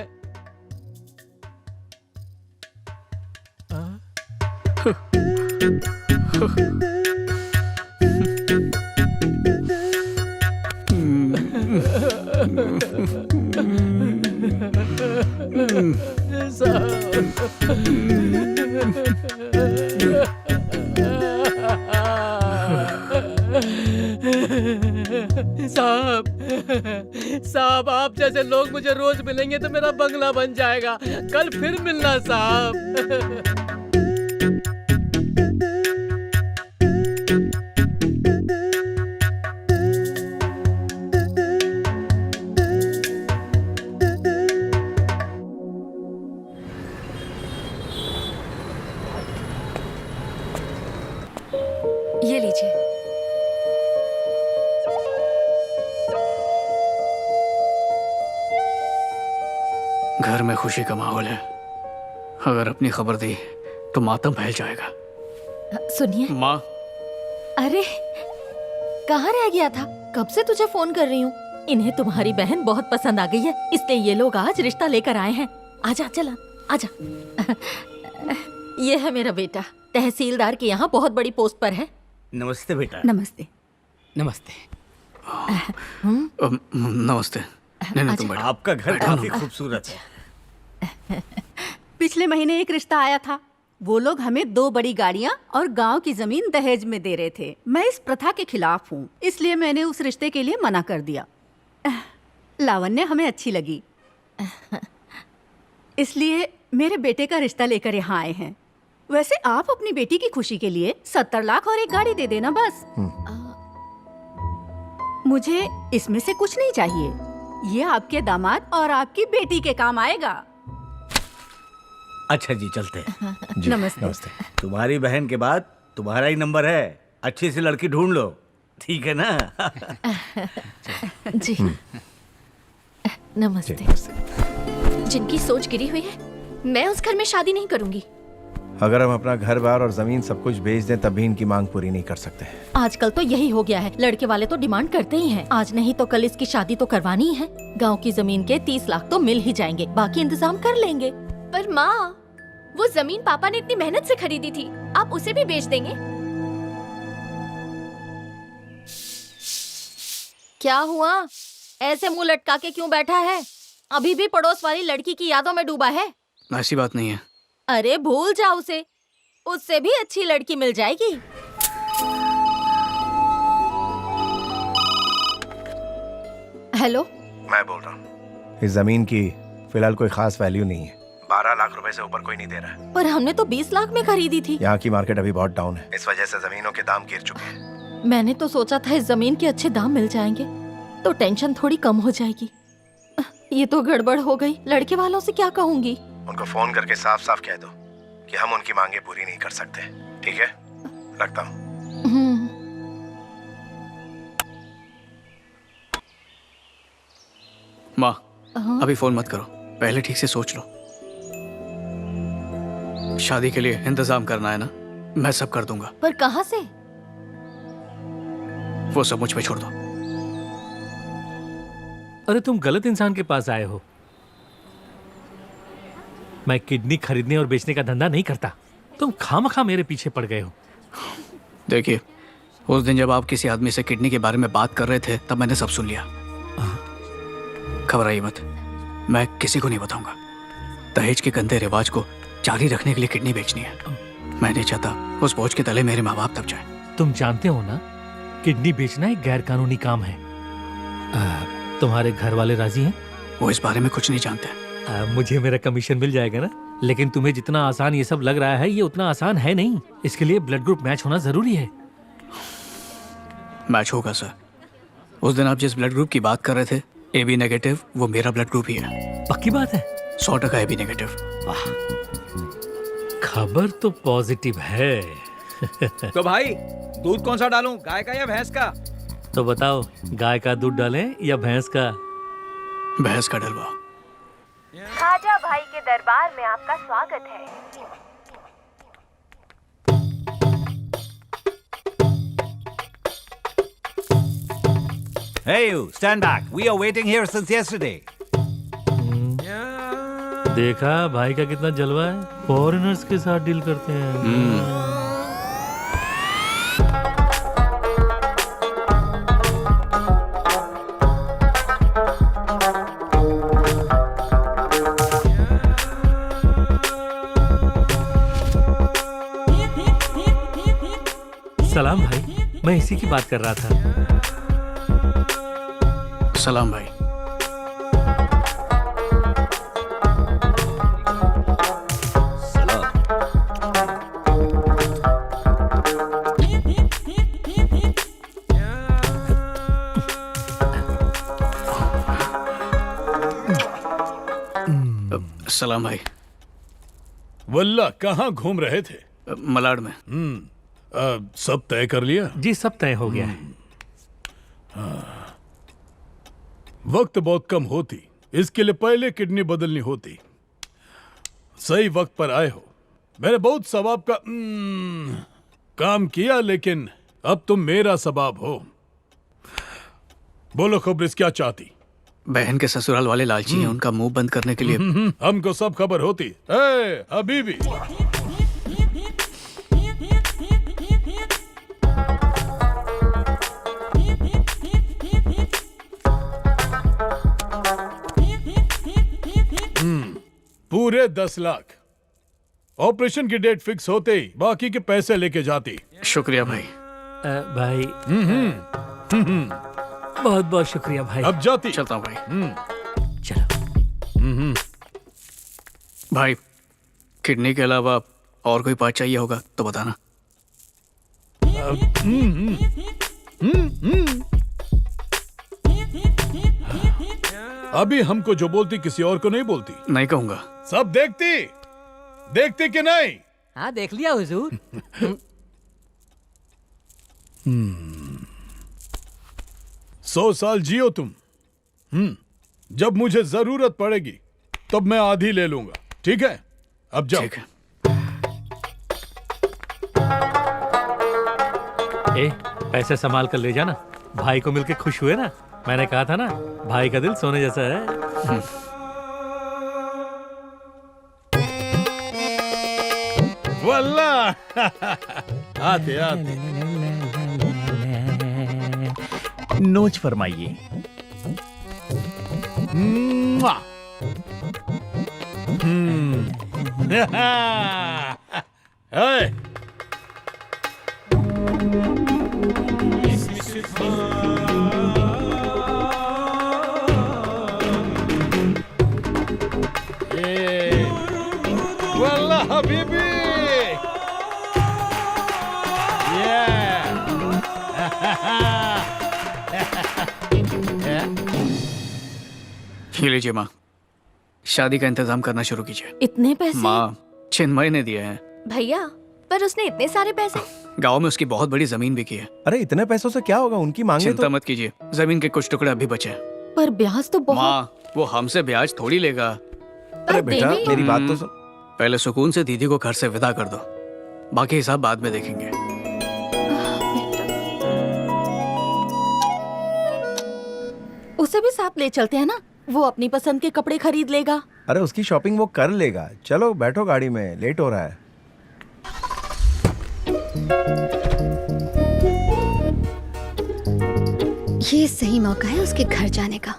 साहब आप जैसे लोग मुझे रोज मिलेंगे तो मेरा बंगला बन जाएगा। कल फिर मिलना साहब। ये लीजिए। घर में खुशी का माहौल है। अगर अपनी खबर दी तो मातम फैल जाएगा। सुनिए माँ। अरे कहाँ रह गया था? कब से तुझे फोन कर रही हूँ। इन्हें तुम्हारी बहन बहुत पसंद आ गई है, इसलिए ये लोग आज रिश्ता लेकर आए हैं। आजा चला आजा। ये है मेरा बेटा, तहसीलदार के यहाँ बहुत बड़ी पोस्ट पर है। नमस्ते बेटा। नमस्ते। नमस्ते। नमस्ते। नहीं, तुम बैठो। आपका घर काफी खूबसूरत है। पिछले महीने एक रिश्ता आया था। वो लोग हमें 2 बड़ी गाड़ियाँ और गांव की जमीन दहेज में दे रहे थे। मैं इस प्रथा के खिलाफ हूँ, इसलिए मैंने उस रिश्ते के लिए मना कर दिया। लावण्य हमें अच्छी लगी, इसलिए मेरे बेटे का रिश्ता लेकर यहाँ आए हैं। वैसे आप अपनी बेटी की खुशी के लिए 70 लाख और एक गाड़ी दे देना बस। मुझे इसमें से कुछ नहीं चाहिए। ये आपके दामाद और आपकी बेटी के काम आएगा। अच्छा जी, चलते हैं। जी, नमस्ते। नमस्ते। तुम्हारी बहन के बाद तुम्हारा ही नंबर है। अच्छी सी लड़की ढूंढ लो, ठीक है ना? जी नमस्ते। जिनकी सोच गिरी हुई है, मैं उस घर में शादी नहीं करूंगी। अगर हम अपना घर बार और जमीन सब कुछ बेच दें तब भी इनकी मांग पूरी नहीं कर सकते। आजकल तो यही हो गया है, लड़के वाले तो डिमांड करते ही हैं। आज नहीं तो कल इसकी शादी तो करवानी ही है। गांव की जमीन के 30 लाख तो मिल ही जाएंगे, बाकी इंतजाम कर लेंगे। पर माँ, वो जमीन पापा ने इतनी मेहनत से खरीदी थी, आप उसे भी बेच देंगे? क्या हुआ? ऐसे मुंह लटका के क्यों बैठा है? अभी भी पड़ोस वाली लड़की की यादों में डूबा है? ऐसी बात नहीं है। अरे भूल जा उसे, उससे भी अच्छी लड़की मिल जाएगी। हेलो, मैं बोल रहा हूँ, इस जमीन की फिलहाल कोई खास वैल्यू नहीं है। 12 लाख रुपए से ऊपर कोई नहीं दे रहा है। पर हमने तो 20 लाख में खरीदी थी। यहाँ की मार्केट अभी बहुत डाउन है, इस वजह से जमीनों के दाम गिर चुके हैं। मैंने तो सोचा था इस जमीन के अच्छे दाम मिल जाएंगे तो टेंशन थोड़ी कम हो जाएगी। ये तो गड़बड़ हो गई। लड़के वालों से क्या कहूँगी? उनको फोन करके साफ साफ कह दो कि हम उनकी मांगे पूरी नहीं कर सकते। ठीक है, रखता हूँ। माँ, अभी फोन मत करो, पहले ठीक से सोच लो। शादी के लिए इंतजाम करना है ना, मैं सब कर दूंगा। पर कहाँ से? वो सब मुझ पे छोड़ दो। अरे तुम गलत इंसान के पास आए हो। मैं किडनी खरीदने और बेचने का धंधा नहीं करता। तुम खामखा मेरे पीछे पड़ गए हो। देखिए, उस दिन जब आप किसी आदमी से किडनी के बारे में बात कर रहे थे तब मैंने सब सुन लिया। घबराइए मत, मैं किसी को नहीं बताऊंगा। दहेज के गंदे रिवाज को जारी रखने के लिए किडनी बेचनी है। मैं नहीं चाहता उस बोझ के तले मेरे माँ बाप दब जाए। तुम जानते हो ना, किडनी बेचना एक गैर कानूनी काम है। तुम्हारे घर वाले राजी हैं? वो इस बारे में कुछ नहीं जानते। मुझे मेरा कमीशन मिल जाएगा ना। लेकिन तुम्हें जितना आसान ये सब लग रहा है, ये उतना आसान है नहीं। इसके लिए ब्लड ग्रुप मैच होना जरूरी है। मैच होगा सर। उस दिन आप जिस ब्लड ग्रुप की बात कर रहे थे, AB नेगेटिव, वो मेरा ब्लड ग्रुप ही है। पक्की बात है? 100% AB नेगेटिव। खबर तो पॉजिटिव है। तो भाई, दूध कौन सा डालूं, गाय का या भैंस का? तो बताओ, गाय का दूध डालें या भैंस का? भैंस का डलवाओ। खाजा भाई के दरबार में आपका स्वागत है। Hey you, stand back. We are waiting here since yesterday. देखा भाई का कितना जलवा है। फॉरेनर्स के साथ डील करते हैं। सलाम भाई, मैं इसी की बात कर रहा था। सलाम भाई। सलाम भाई। वल्ला कहाँ घूम रहे थे? मलाड में। सब तय कर लिया? जी सब तय हो गया है। वक्त बहुत कम होती, इसके लिए पहले किडनी बदलनी होती। सही वक्त पर आए हो। मैंने बहुत सवाब का काम किया, लेकिन अब तुम मेरा सबाब हो। बोलो खबरिस, क्या चाहती? बहन के ससुराल वाले लालची हैं, उनका मुंह बंद करने के लिए। हमको सब खबर होती। ए, अभी भी पूरे 10 लाख। ऑपरेशन की डेट फिक्स होते ही बाकी के पैसे लेके जाती। शुक्रिया भाई। भाई बहुत बहुत शुक्रिया भाई। अब जाती। चलता हूँ भाई। चलो। भाई किडनी के अलावा और कोई पार्ट चाहिए होगा तो बताना। अभी हमको जो बोलती किसी और को नहीं बोलती। नहीं कहूंगा। सब देखती कि नहीं? हाँ देख लिया हुजूर। 100 साल जियो तुम। जब मुझे जरूरत पड़ेगी तब मैं आधी ले लूंगा, ठीक है? अब जाओ। ठीक है। पैसे संभाल कर ले जाना। भाई को मिलके खुश हुए ना? मैंने कहा था ना, भाई का दिल सोने जैसा है। वल्लाह आते नोच फरमाइए। वल्लाह हबीबी। ये लीजिए माँ, शादी का इंतजाम करना शुरू कीजिए। इतने पैसे? माँ चिन्मय ने दिए हैं। भैया पर उसने इतने सारे पैसे? गांव में उसकी बहुत बड़ी जमीन बिकी है। अरे इतने पैसों से क्या होगा? उनकी मांगे चिंता तो। मत कीजिए, जमीन के कुछ टुकड़े अभी बचे हैं। पर ब्याज तो बहुत। माँ वो हमसे ब्याज थोड़ी लेगा। अरे बेटा मेरी बात तो सुन। पहले सुकून से दीदी को घर से विदा कर दो, बाकी हिसाब बाद में देखेंगे। उसे भी साथ ले चलते हैं ना, वो अपनी पसंद के कपड़े खरीद लेगा। अरे उसकी शॉपिंग वो कर लेगा। चलो बैठो गाड़ी में, लेट हो रहा है। ये सही मौका है उसके घर जाने का।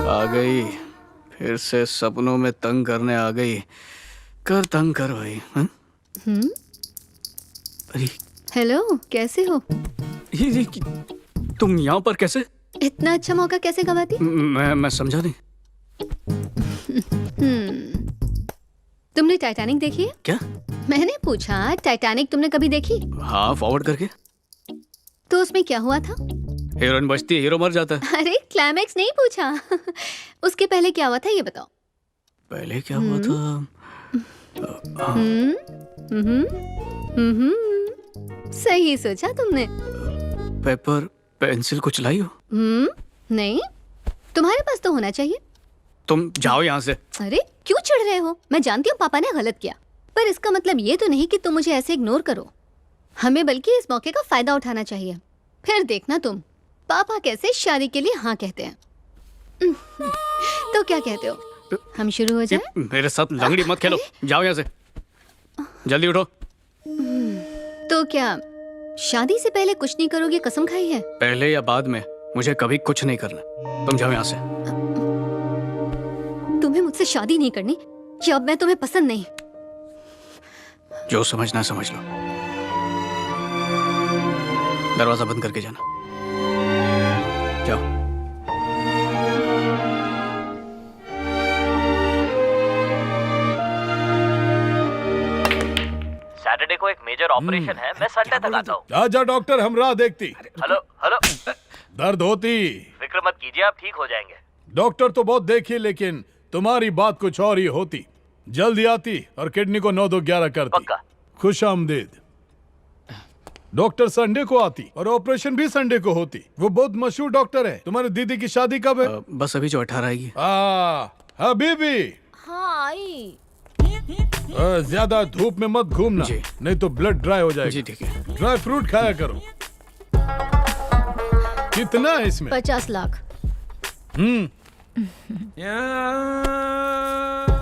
आ गई फिर से सपनों में तंग करने आ गई। कर तंग कर भाई। अरे हेलो, कैसे हो? ये तुम यहाँ पर कैसे? इतना अच्छा मौका कैसे गवाती? मैं समझा नहीं। तुमने टाइटैनिक देखी है? क्या? मैंने पूछा टाइटैनिक तुमने कभी देखी? हाँ फॉरवर्ड करके। तो उसमें क्या हुआ था? हीरोइन बचती है, हीरो मर जाता है। अरे क्लाइमैक्स नहीं पूछा। उसके पहले क्या हुआ था ये बताओ। पहले क्या हुआ था? सही सोचा तुमने। पेपर पेंसिल कुछ लाई हो? नहीं, तुम्हारे पास तो होना चाहिए। तुम जाओ यहाँ से। अरे क्यों चिढ़ रहे हो? मैं जानती हूँ पापा ने गलत किया, पर इसका मतलब ये तो नहीं कि तुम मुझे ऐसे इग्नोर करो। हमें बल्कि इस मौके का फायदा उठाना चाहिए। फिर देखना तुम पापा कैसे शादी के लिए हाँ कहते हैं। तो क्या कहते हो, हम शुरू हो जाए? मेरे साथ लंगड़ी मत खेलो, जाओ यहाँ से, जल्दी उठो। तो क्या शादी से पहले कुछ नहीं करोगे, कसम खाई है? पहले या बाद में मुझे कभी कुछ नहीं करना, तुम जाओ यहाँ से। तुम्हें मुझसे शादी नहीं करनी या अब मैं तुम्हें पसंद नहीं? जो समझना समझ लो। दरवाजा बंद करके जाना, जाओ। सैटरडे को एक मेजर ऑपरेशन है, मैं संडे तक आता हूँ। आजा डॉक्टर, हम राह देखती। हेलो हेलो, दर्द होती, फिक्र मत कीजिए, आप ठीक हो जाएंगे। डॉक्टर तो बहुत देखी, लेकिन तुम्हारी बात कुछ और ही होती। जल्दी आती और किडनी को 9-2-11 करती। खुश आमदीद। डॉक्टर संडे को आती और ऑपरेशन भी संडे को होती। वो बहुत मशहूर डॉक्टर है। तुम्हारी दीदी की शादी कब है? बस अभी जो 18 आएगी। हबीबी। हाँ आई। ज्यादा धूप में मत घूमना, नहीं तो ब्लड ड्राई हो जाएगा। जी ठीक है। ड्राई फ्रूट खाया करो। कितना है इसमें? 50 लाख।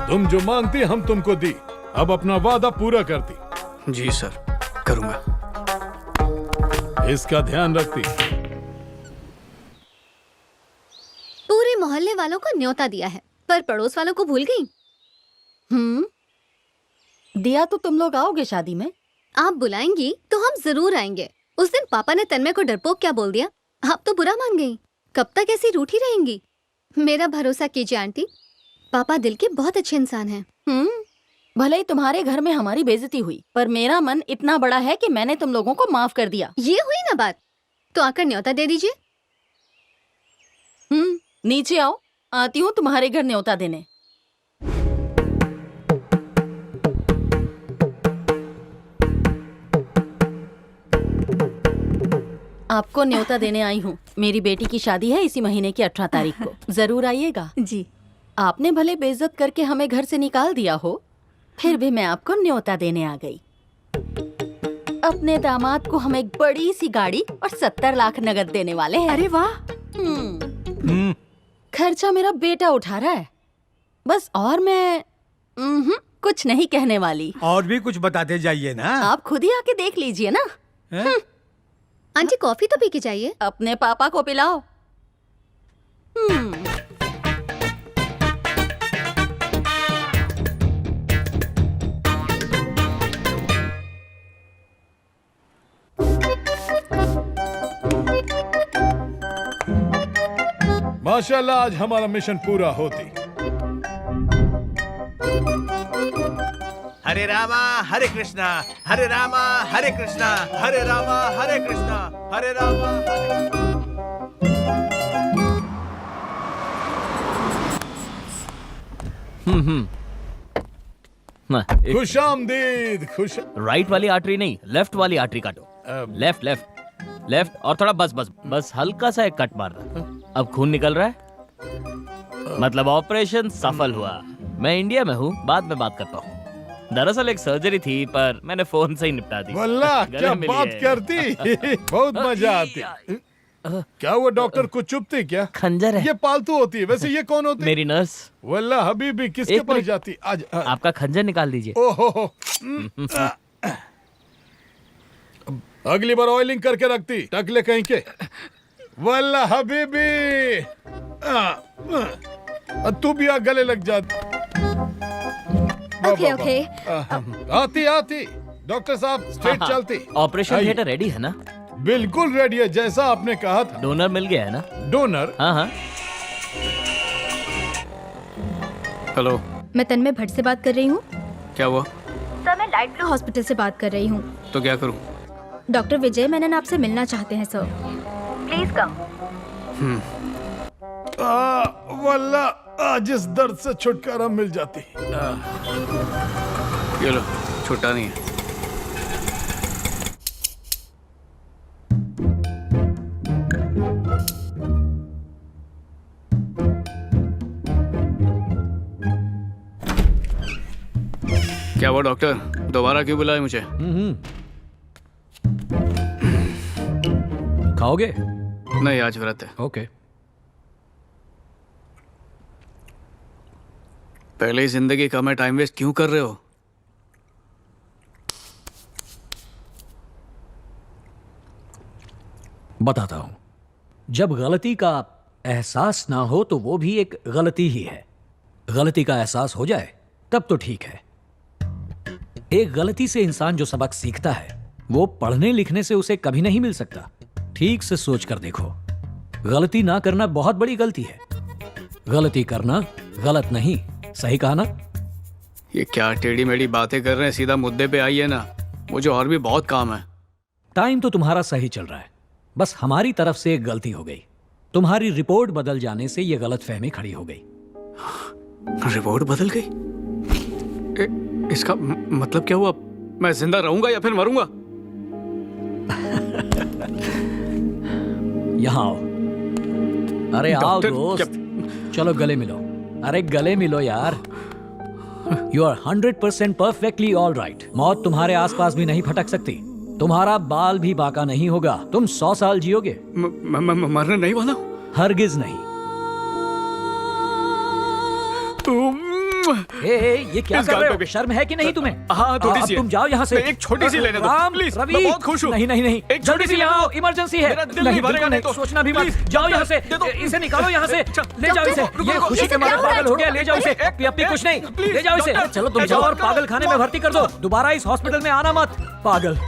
तुम जो मांगती हम तुमको दी, अब अपना वादा पूरा करती। जी सर, करूंगा। इसका ध्यान रखती। पूरे मोहल्ले वालों को न्योता दिया है, पर पड़ोस वालों को भूल गई। दिया तो तुम लोग आओगे शादी में? आप बुलाएंगी तो हम जरूर आएंगे। उस दिन पापा ने तन्मय को डरपोक क्या बोल दिया, आप तो बुरा मान गई। कब तक ऐसी रूठी रहेंगी? मेरा भरोसा कीजिए आंटी, पापा दिल के बहुत अच्छे इंसान हैं। भले ही तुम्हारे घर में हमारी बेइज्जती हुई, पर मेरा मन इतना बड़ा है कि मैंने तुम लोगों को माफ कर दिया। ये हुई ना बात, तो आकर न्योता दे दीजिए। नीचे आओ, आती हूँ तुम्हारे घर न्योता देने। आपको न्योता देने आई हूँ। मेरी बेटी की शादी है इसी महीने की 18 तारीख को। जरूर आइएगा। जी। आपने भले बेइज्जत करके हमें घर से निकाल दिया हो, फिर भी मैं आपको न्योता देने आ गई। अपने दामाद को हम एक बड़ी सी गाड़ी और 70 लाख नगद देने वाले हैं। अरे वाह। खर्चा मेरा बेटा उठा रहा है बस, और मैं कुछ नहीं कहने वाली। और भी कुछ बताते जाइए ना। आप खुद ही आके देख लीजिए ना। आंटी कॉफी तो पी के जाइए। अपने पापा को पिलाओ। माशाल्लाह, आज हमारा मिशन पूरा होती। हरे रामा हरे कृष्णा, हरे रामा हरे कृष्णा, हरे रामा हरे कृष्णा, हरे रामा खुश आमदीद। खुश। राइट वाली आर्टरी नहीं, लेफ्ट वाली आर्टरी काटो। लेफ्ट लेफ्ट लेफ्ट, और थोड़ा बस बस बस हल्का सा एक कट मारना। अब खून निकल रहा है, मतलब ऑपरेशन सफल हुआ। मैं इंडिया में हूँ, बाद में बात करता हूँ। दरअसल एक सर्जरी थी, पर मैंने फोन से ही निपटा दी। वल्लाह क्या बात करती। बहुत मजा आती। क्या वो डॉक्टर कुछ चुपती क्या? खंजर है। ये पालतू होती है। वैसे ये कौन होती है? मेरी नर्स। वल्लाह हबीबी, किसके पास जाती? आज आपका खंजर निकाल दीजिए। ओहो, अगली बार ऑयलिंग करके रखती, टकले कहीं के। वल्लाह हबीबी, तू भी आ गले लग जाती। Okay okay. आती आती डॉक्टर साहब, स्ट्रेट चलती। ऑपरेशन थिएटर रेडी है ना? बिल्कुल रेडी है, जैसा आपने कहा था। डोनर मिल गया है ना? डोनर? हाँ हाँ। हेलो, मैं तन्मय भट्ट से बात कर रही हूँ। क्या हुआ? सर, मैं लाइट ब्लू हॉस्पिटल से बात कर रही हूँ। तो क्या करूँ? डॉक्टर विजय मेनन आपसे मिलना चाहते हैं सर। Please come. वल्लाह आज इस दर्द से छुटकारा मिल जाती। ये लो, छुट्टा नहीं है। क्या हुआ डॉक्टर, दोबारा क्यों बुलाए मुझे? खाओगे? नहीं, आज व्रत है। ओके। पहले ही जिंदगी का मैं टाइम वेस्ट क्यों कर रहे हो? बताता हूं। जब गलती का एहसास ना हो तो वो भी एक गलती ही है। गलती का एहसास हो जाए तब तो ठीक है। एक गलती से इंसान जो सबक सीखता है वो पढ़ने लिखने से उसे कभी नहीं मिल सकता। ठीक से सोच कर देखो, गलती ना करना बहुत बड़ी गलती है। गलती करना गलत नहीं, सही कहा ना? ये क्या टेढ़ी मेढ़ी बातें कर रहे हैं, सीधा मुद्दे पे आइए ना, मुझे और भी बहुत काम है। टाइम तो तुम्हारा सही चल रहा है, बस हमारी तरफ से एक गलती हो गई। तुम्हारी रिपोर्ट बदल जाने से यह गलतफहमी खड़ी हो गई। रिपोर्ट बदल गई? इसका मतलब क्या हुआ? मैं जिंदा रहूंगा या फिर मरूंगा? यहां आओ। अरे आओ दोस्त, चलो गले मिलो। अरे गले मिलो यार। You are 100% perfectly all right. मौत तुम्हारे आसपास भी नहीं फटक सकती। तुम्हारा बाल भी बाका नहीं होगा। तुम 100 साल जियोगे। मरने नहीं वाला? हरगिज नहीं। ये क्या कर रहे हो? शर्म है कि नहीं तुम्हें? हाँ, थोड़ी सी। तुम जाओ यहाँ से। एक छोटी सी लेने दो प्लीज, मैं बहुत खुश हूँ। नहीं नहीं नहीं, एक छोटी सी आओ, इमरजेंसी है। नहीं भरेगा नहीं, सोचना भी मत। जाओ यहाँ से, इसे निकालो यहाँ से, ले जाओ इसे। ये खुशी के मारे पागल हो गया, ले जाओ इसे। अपी कुछ नहीं, ले जाओ इसे। चलो तुम जाओ और पागल खाने में भर्ती कर दो। दोबारा इस हॉस्पिटल में आना मत, पागल।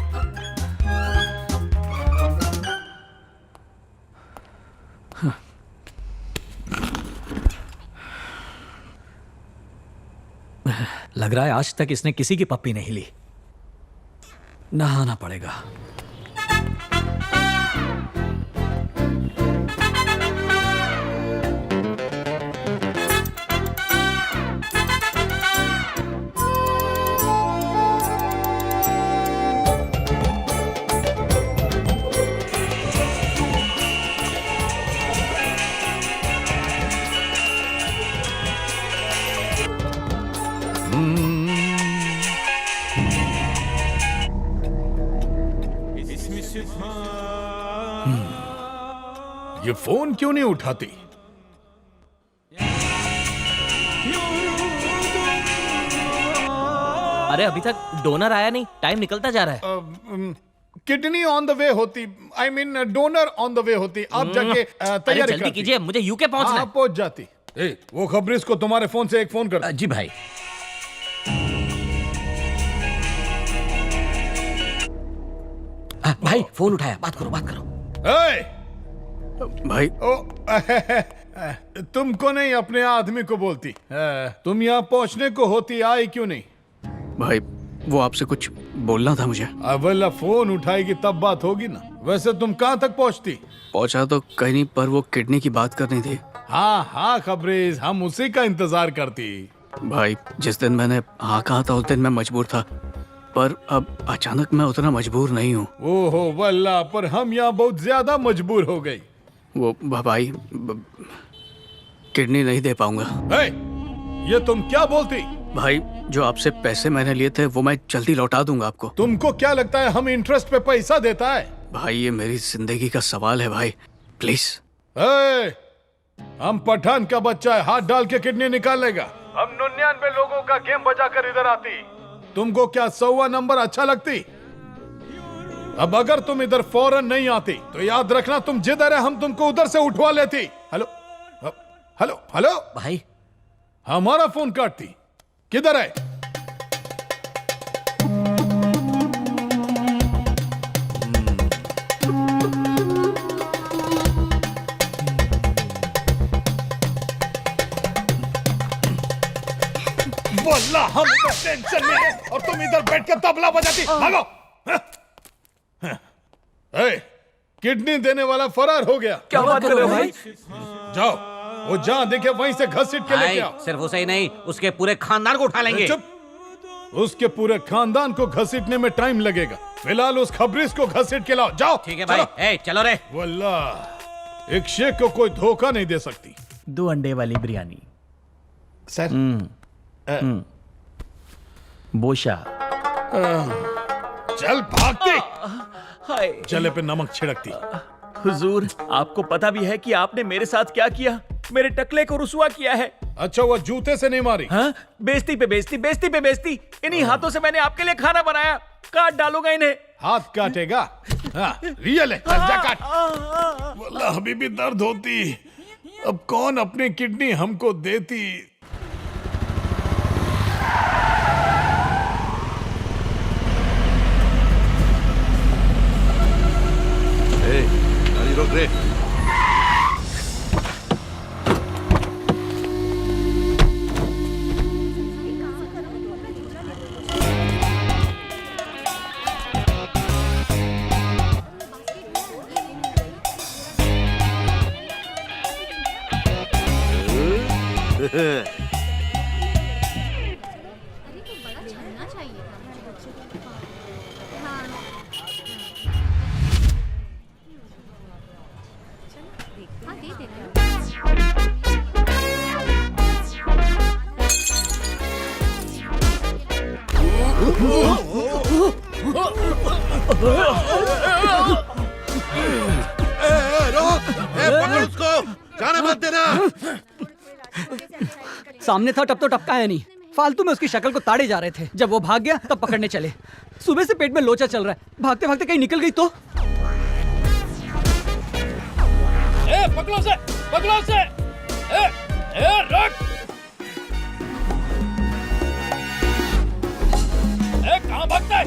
लग रहा है आज तक इसने किसी की पप्पी नहीं ली। नहाना पड़ेगा। ये फोन क्यों नहीं उठाती? अरे अभी तक डोनर आया नहीं, टाइम निकलता जा रहा है। किडनी ऑन द वे होती, I mean donor on the way होती। आप जाके तैयारी जल्दी कीजिए, मुझे यूके पहुंचना है। पहुंच जाती। वो खबरीस को तुम्हारे फोन से एक फोन कर। जी भाई। भाई फोन उठाया, बात करो बात करो। भाई तुमको नहीं, अपने आदमी को बोलती। तुम यहाँ पहुँचने को होती, आई क्यों नहीं? भाई वो आपसे कुछ बोलना था मुझे। अवला फोन उठाएगी तब बात होगी ना। वैसे तुम कहाँ तक पहुँचती? पहुँचा तो कहीं नहीं, पर वो किडनी की बात करनी थी। हाँ खबरेज, हम उसी का इंतजार करती। भाई जिस दिन मैंने हाँ कहा था उस दिन मैं मजबूर था, पर अब अचानक मैं उतना मजबूर नहीं हूँ। ओहो वल्ला, पर हम यहाँ बहुत ज्यादा मजबूर हो गई। वो भाई किडनी नहीं दे पाऊंगा। ये तुम क्या बोलती? भाई जो आपसे पैसे मैंने लिए थे वो मैं जल्दी लौटा दूंगा आपको। तुमको क्या लगता है हम इंटरेस्ट पे पैसा देता है? भाई ये मेरी जिंदगी का सवाल है भाई, प्लीज। हम पठान का बच्चा है, हाथ डाल के किडनी निकाल लेगा। हम 99 लोगों का गेम बजा कर इधर आती। तुमको क्या 100वां नंबर अच्छा लगती? अब अगर तुम इधर फौरन नहीं आती तो याद रखना, तुम जिधर है हम तुमको उधर से उठवा लेती। हेलो हेलो हेलो भाई, हमारा फोन काटती। किधर है? वल्ला हम इधर टेंशन में हैं और तुम इधर बैठ के तबला बजाती। भागो। किडनी देने वाला फरार हो गया। क्या बात कर रहे हो भाई? जाओ, वो जहां देखे वहीं से घसीट के लेके आओ। सिर्फ उसे ही नहीं, उसके पूरे खानदान को उठा लेंगे। चुप। उसके पूरे खानदान को घसीटने में टाइम लगेगा। फिलहाल उस खबरीस को घसीट के लाओ। जाओ। ठीक है भाई। चलो रे। वल्ला, एक शेख को कोई धोखा नहीं दे सकती। 2 अंडे वाली बिरयानी सर। बोशा। चल भागते। हाय। चले पे नमक छिड़कती। हुजूर, आपको पता भी है कि आपने मेरे साथ क्या किया? मेरे टकले को रुसवा किया है। अच्छा, वो जूते से नहीं मारी? हाँ? बेइज्जती पे बेइज्जती, बेइज्जती पे बेइज्जती। इन्हीं हाथों से मैंने आपके लिए खाना बनाया। काट डालूंगा इन्हें। हाथ काटेगा? हाँ, रियल है। चल जा काट। वल्लाह अभी भी दर्द होती। अब कौन अपनी किडनी हमको देती? गाड़ी रोक रे। पकड़ उसको, जाने मत देना। सामने था तब तो टपकाया नहीं, फालतू में उसकी शक्ल को ताड़े जा रहे थे। जब वो भाग गया तब पकड़ने चले। सुबह से पेट में लोचा चल रहा है, भागते भागते कहीं निकल गई तो। पकड़ो से, पकड़ो से। रुक। कहाँ भागता है?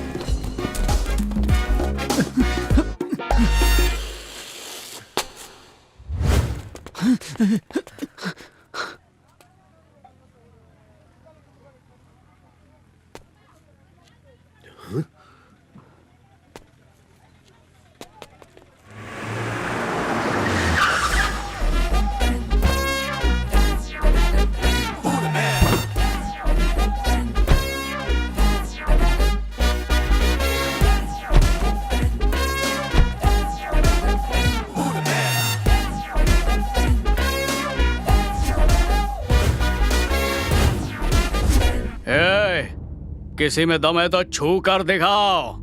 किसी में दम है तो छू कर दिखाओ।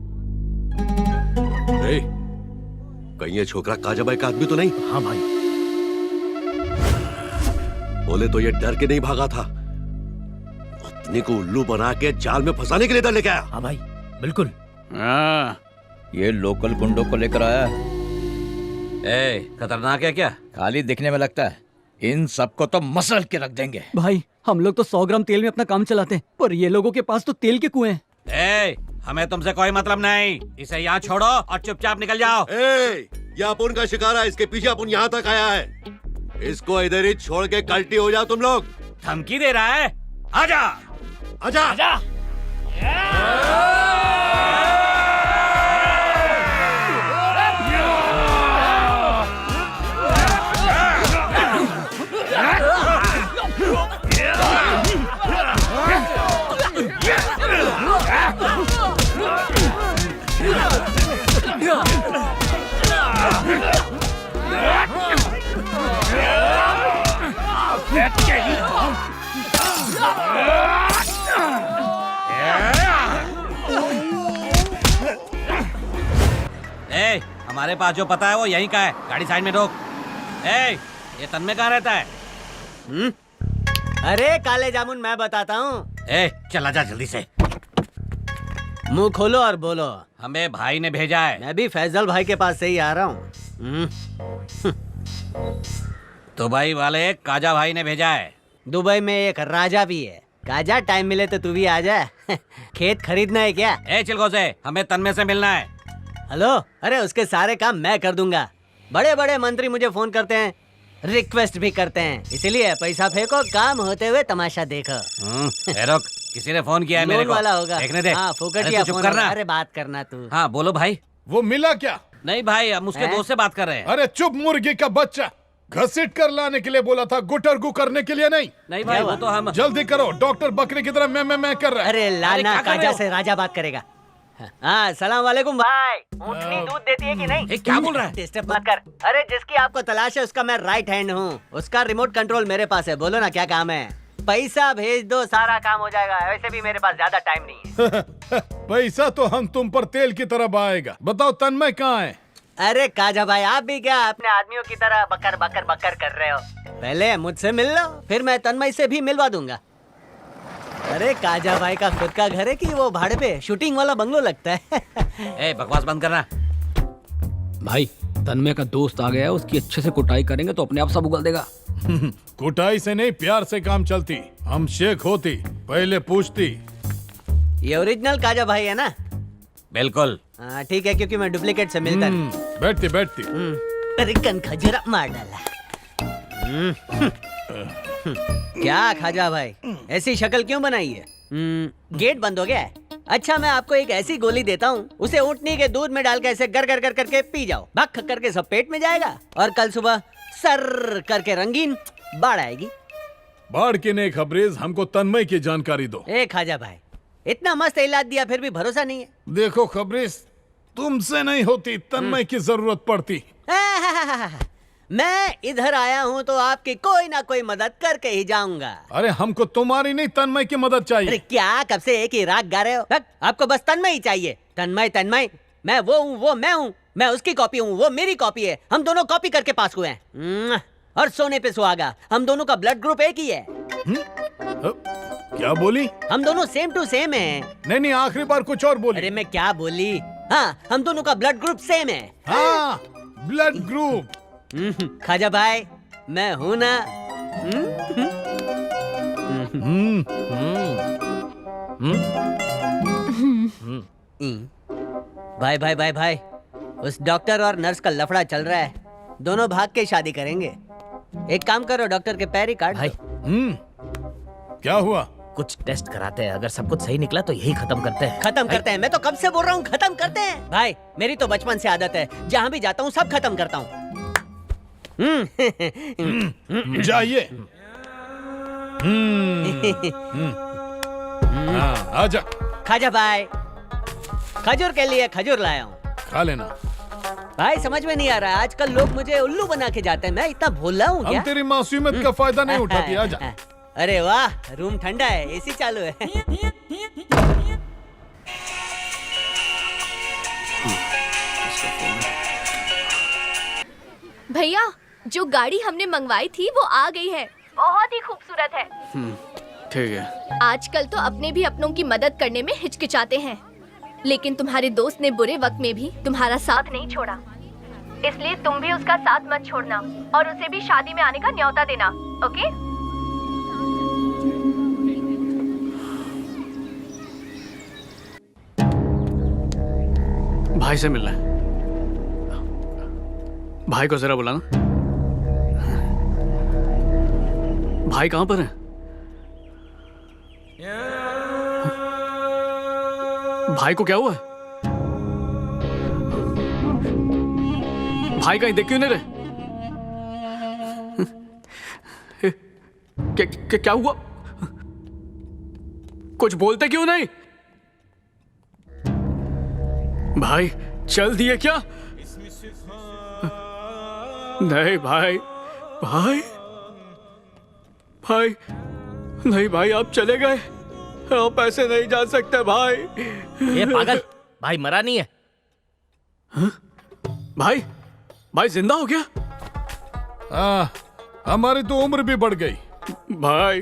कहीं ये छोकरा काजाबाई का आदमी तो नहीं? हाँ भाई। बोले तो ये डर के नहीं भागा था, अपने को उल्लू बना के जाल में फंसाने के लिए इधर लेके आया। हाँ भाई, बिल्कुल। ये लोकल गुंडों को लेकर आया। खतरनाक है क्या? खाली दिखने में लगता है। इन सबको तो मसल के रख देंगे। भाई हम लोग तो 100 ग्राम तेल में अपना काम चलाते हैं, पर ये लोगों के पास तो तेल के कुएं हैं। हमें तुमसे कोई मतलब नहीं, इसे यहाँ छोड़ो और चुपचाप निकल जाओ। ये अपुन का शिकार है, इसके पीछे अपुन यहाँ तक आया है। इसको इधर ही छोड़ के कल्टी हो जाओ तुम लोग। धमकी दे रहा है? आजा, आजा, आजा। हमारे पास जो पता है वो यहीं का है। गाड़ी साइड में रोक। ये तन्मय कहाँ रहता है? अरे काले जामुन, मैं बताता हूँ। चला जा जल्दी से। मुंह खोलो और बोलो। हमें भाई ने भेजा है। मैं भी फैजल भाई के पास से ही आ रहा हूँ। दुबई वाले काजा भाई ने भेजा है। दुबई में एक राजा भी है। काजा, टाइम मिले तो तू भी आ जा। खेत खरीदना है क्या? चिलगो से हमें तन्मय से मिलना है। हेलो, अरे उसके सारे काम मैं कर दूंगा। बड़े बड़े मंत्री मुझे फोन करते हैं, रिक्वेस्ट भी करते हैं, इसलिए पैसा फेंको, काम होते हुए तमाशा देखो। रुक, किसी ने फोन किया है मेरे को। वाला होगा। देखने दे। हाँ, फोकटिया चुप फोन करना। अरे बात करना तू। हाँ बोलो भाई। वो मिला क्या? नहीं भाई, हम उसके दोस्त से बात कर रहे हैं। अरे चुप मुर्गी का बच्चा, घसीट कर लाने के लिए बोला था, गुटरगु करने के लिए नहीं। नहीं भाई, वो तो हम। जल्दी करो, डॉक्टर बकरे की तरह मैं कर रहा है। अरे लाना, काजा से राजा बात करेगा। हाँ, सलाम वालेकुम भाई। ऊँटनी दूध देती है कि नहीं? क्या बोल रहा है? डिस्टर्ब मत कर। अरे जिसकी आपको तलाश है उसका मैं राइट हैंड हूँ। उसका रिमोट कंट्रोल मेरे पास है। बोलो ना क्या काम है? पैसा भेज दो, सारा काम हो जाएगा। वैसे भी मेरे पास ज्यादा टाइम नहीं है। पैसा तो हम तुम पर तेल की तरह बहाएगा। बताओ तन्मय कहाँ है? अरे काजा भाई, आप भी क्या अपने आदमियों की तरह बकर बकर बकर कर रहे हो? पहले मुझसे मिल लो, फिर मैं तन्मय से भी मिलवा दूंगा। अरे काजा भाई का खुद का घर है कि वो भाड़े पे शूटिंग वाला बंगलो लगता है? ए, बकवास बंद करना। भाई तन्मय का दोस्त आ गया है, उसकी अच्छे से कुटाई करेंगे तो अपने आप सब उगल देगा। कुटाई से नहीं, प्यार से काम चलती। हम शेख होती, पहले पूछती। ये ओरिजिनल काजा भाई है ना? बिल्कुल। हाँ ठीक है, क्योंकि मैं डुप्लीकेट से मिलता नहीं। बैठती बैठती। अरे कन खजरा मार डाला। क्या खाजा भाई, ऐसी शक्ल क्यों बनाई है? गेट बंद हो गया है? अच्छा, मैं आपको एक ऐसी गोली देता हूँ, उसे ऊँटनी के दूध में डाल के ऐसे गर गर गर करके पी जाओ। भक करके सब पेट में जाएगा और कल सुबह सर करके रंगीन बाढ़ आएगी। बाढ़ की नहीं खबरेज, हमको तन्मय की जानकारी दो। ए खाजा भाई, इतना मस्त इलाज दिया फिर भी भरोसा नहीं है। देखो खबरेज, तुमसे नहीं होती, तन्मय की जरूरत पड़ती। मैं इधर आया हूँ तो आपकी कोई ना कोई मदद करके ही जाऊंगा। अरे हमको तुम्हारी नहीं, तन्मय की मदद चाहिए। अरे क्या कब से एक ही राग गा रहे हो? आपको बस तन्मय ही चाहिए। तन्मय तन्मय, मैं वो हूँ, वो मैं हूँ। मैं उसकी कॉपी हूँ, वो मेरी कॉपी है। हम दोनों कॉपी करके पास हुए हैं। और सोने पे सुहागा, हम दोनों का ब्लड ग्रुप एक ही है। क्या बोली? हम दोनों सेम टू सेम हैं। नहीं, आखिरी बार कुछ और बोली। अरे मैं क्या बोली? हाँ, हम दोनों का ब्लड ग्रुप सेम है। हाँ, ब्लड ग्रुप। खाजा भाई, मैं हूँ ना? भाई भाई भाई भाई, उस डॉक्टर और नर्स का लफड़ा चल रहा है। दोनों भाग के शादी करेंगे। एक काम करो, डॉक्टर के पैर ही काट भाई। क्या हुआ? कुछ टेस्ट कराते हैं, अगर सब कुछ सही निकला तो यही खत्म करते हैं। खत्म करते हैं? मैं तो कब से बोल रहा हूँ खत्म करते हैं। भाई मेरी तो बचपन से आदत है, जहाँ भी जाता हूँ सब खत्म करता हूँ। जाइए। आजा। खाजा भाई, खजूर के लिए खजूर लाया हूँ, खा लेना। भाई समझ में नहीं आ रहा, आजकल लोग मुझे उल्लू बना के जाते हैं। मैं इतना भोला हूँ क्या? हम तेरी मासूमियत का फायदा नहीं उठाती। आजा। अरे वाह, रूम ठंडा है, एसी चालू है। भैया, जो गाड़ी हमने मंगवाई थी वो आ गई है। बहुत ही खूबसूरत है। ठीक है। आजकल तो अपने भी अपनों की मदद करने में हिचकिचाते हैं, लेकिन तुम्हारे दोस्त ने बुरे वक्त में भी तुम्हारा साथ नहीं छोड़ा। इसलिए तुम भी उसका साथ मत छोड़ना और उसे भी शादी में आने का न्योता देना, ओके? भाई से मिलना है। भाई को जरा बुलाना। भाई कहां पर है? भाई को क्या हुआ है? भाई कहीं देख क्यों नहीं रहे? क्या हुआ? कुछ बोलते क्यों नहीं? भाई चल दिए क्या? नहीं भाई, भाई भाई नहीं भाई, आप चले गए। आप ऐसे नहीं जा सकते भाई। ये पागल, भाई मरा नहीं है। हा? भाई भाई जिंदा हो गया? हमारी तो उम्र भी बढ़ गई। भाई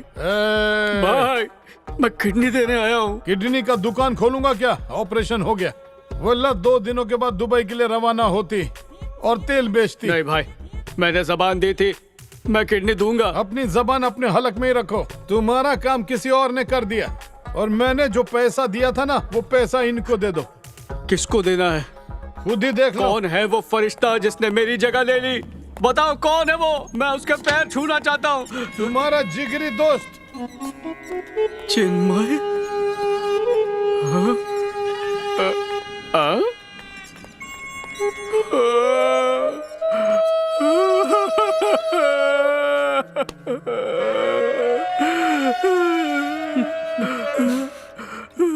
भाई मैं किडनी देने आया हूँ। किडनी का दुकान खोलूंगा क्या? ऑपरेशन हो गया। वल्ला 2 दिनों के बाद दुबई के लिए रवाना होती और तेल बेचती। नहीं भाई, मैंने जबान दी थी, मैं किडनी दूंगा। अपनी जबान अपने हलक में ही रखो। तुम्हारा काम किसी और ने कर दिया और मैंने जो पैसा दिया था ना, वो पैसा इनको दे दो। किसको देना है? खुद ही देख लो। कौन है वो फरिश्ता जिसने मेरी जगह ले ली? बताओ कौन है वो? मैं उसके पैर छूना चाहता हूँ। तुम्हारा जिगरी दोस्त चिन्मय।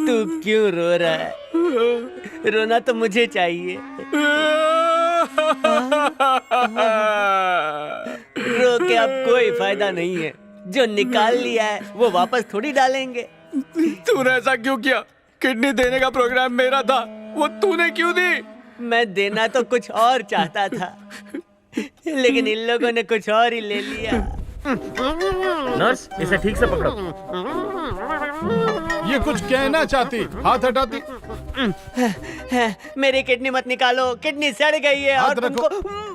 तू क्यों रो रहा है? रोना तो मुझे चाहिए। रो के अब कोई फायदा नहीं है। जो निकाल लिया है वो वापस थोड़ी डालेंगे। तूने ऐसा क्यों किया? किडनी देने का प्रोग्राम मेरा था, वो तूने क्यों दी? मैं देना तो कुछ और चाहता था, लेकिन इन लोगों ने कुछ और ही ले लिया। नर्स, इसे ठीक से पकड़ो। ये कुछ कहना चाहती, हाथ हटाती। मेरी किडनी मत निकालो, किडनी सड़ गई है और तुमको।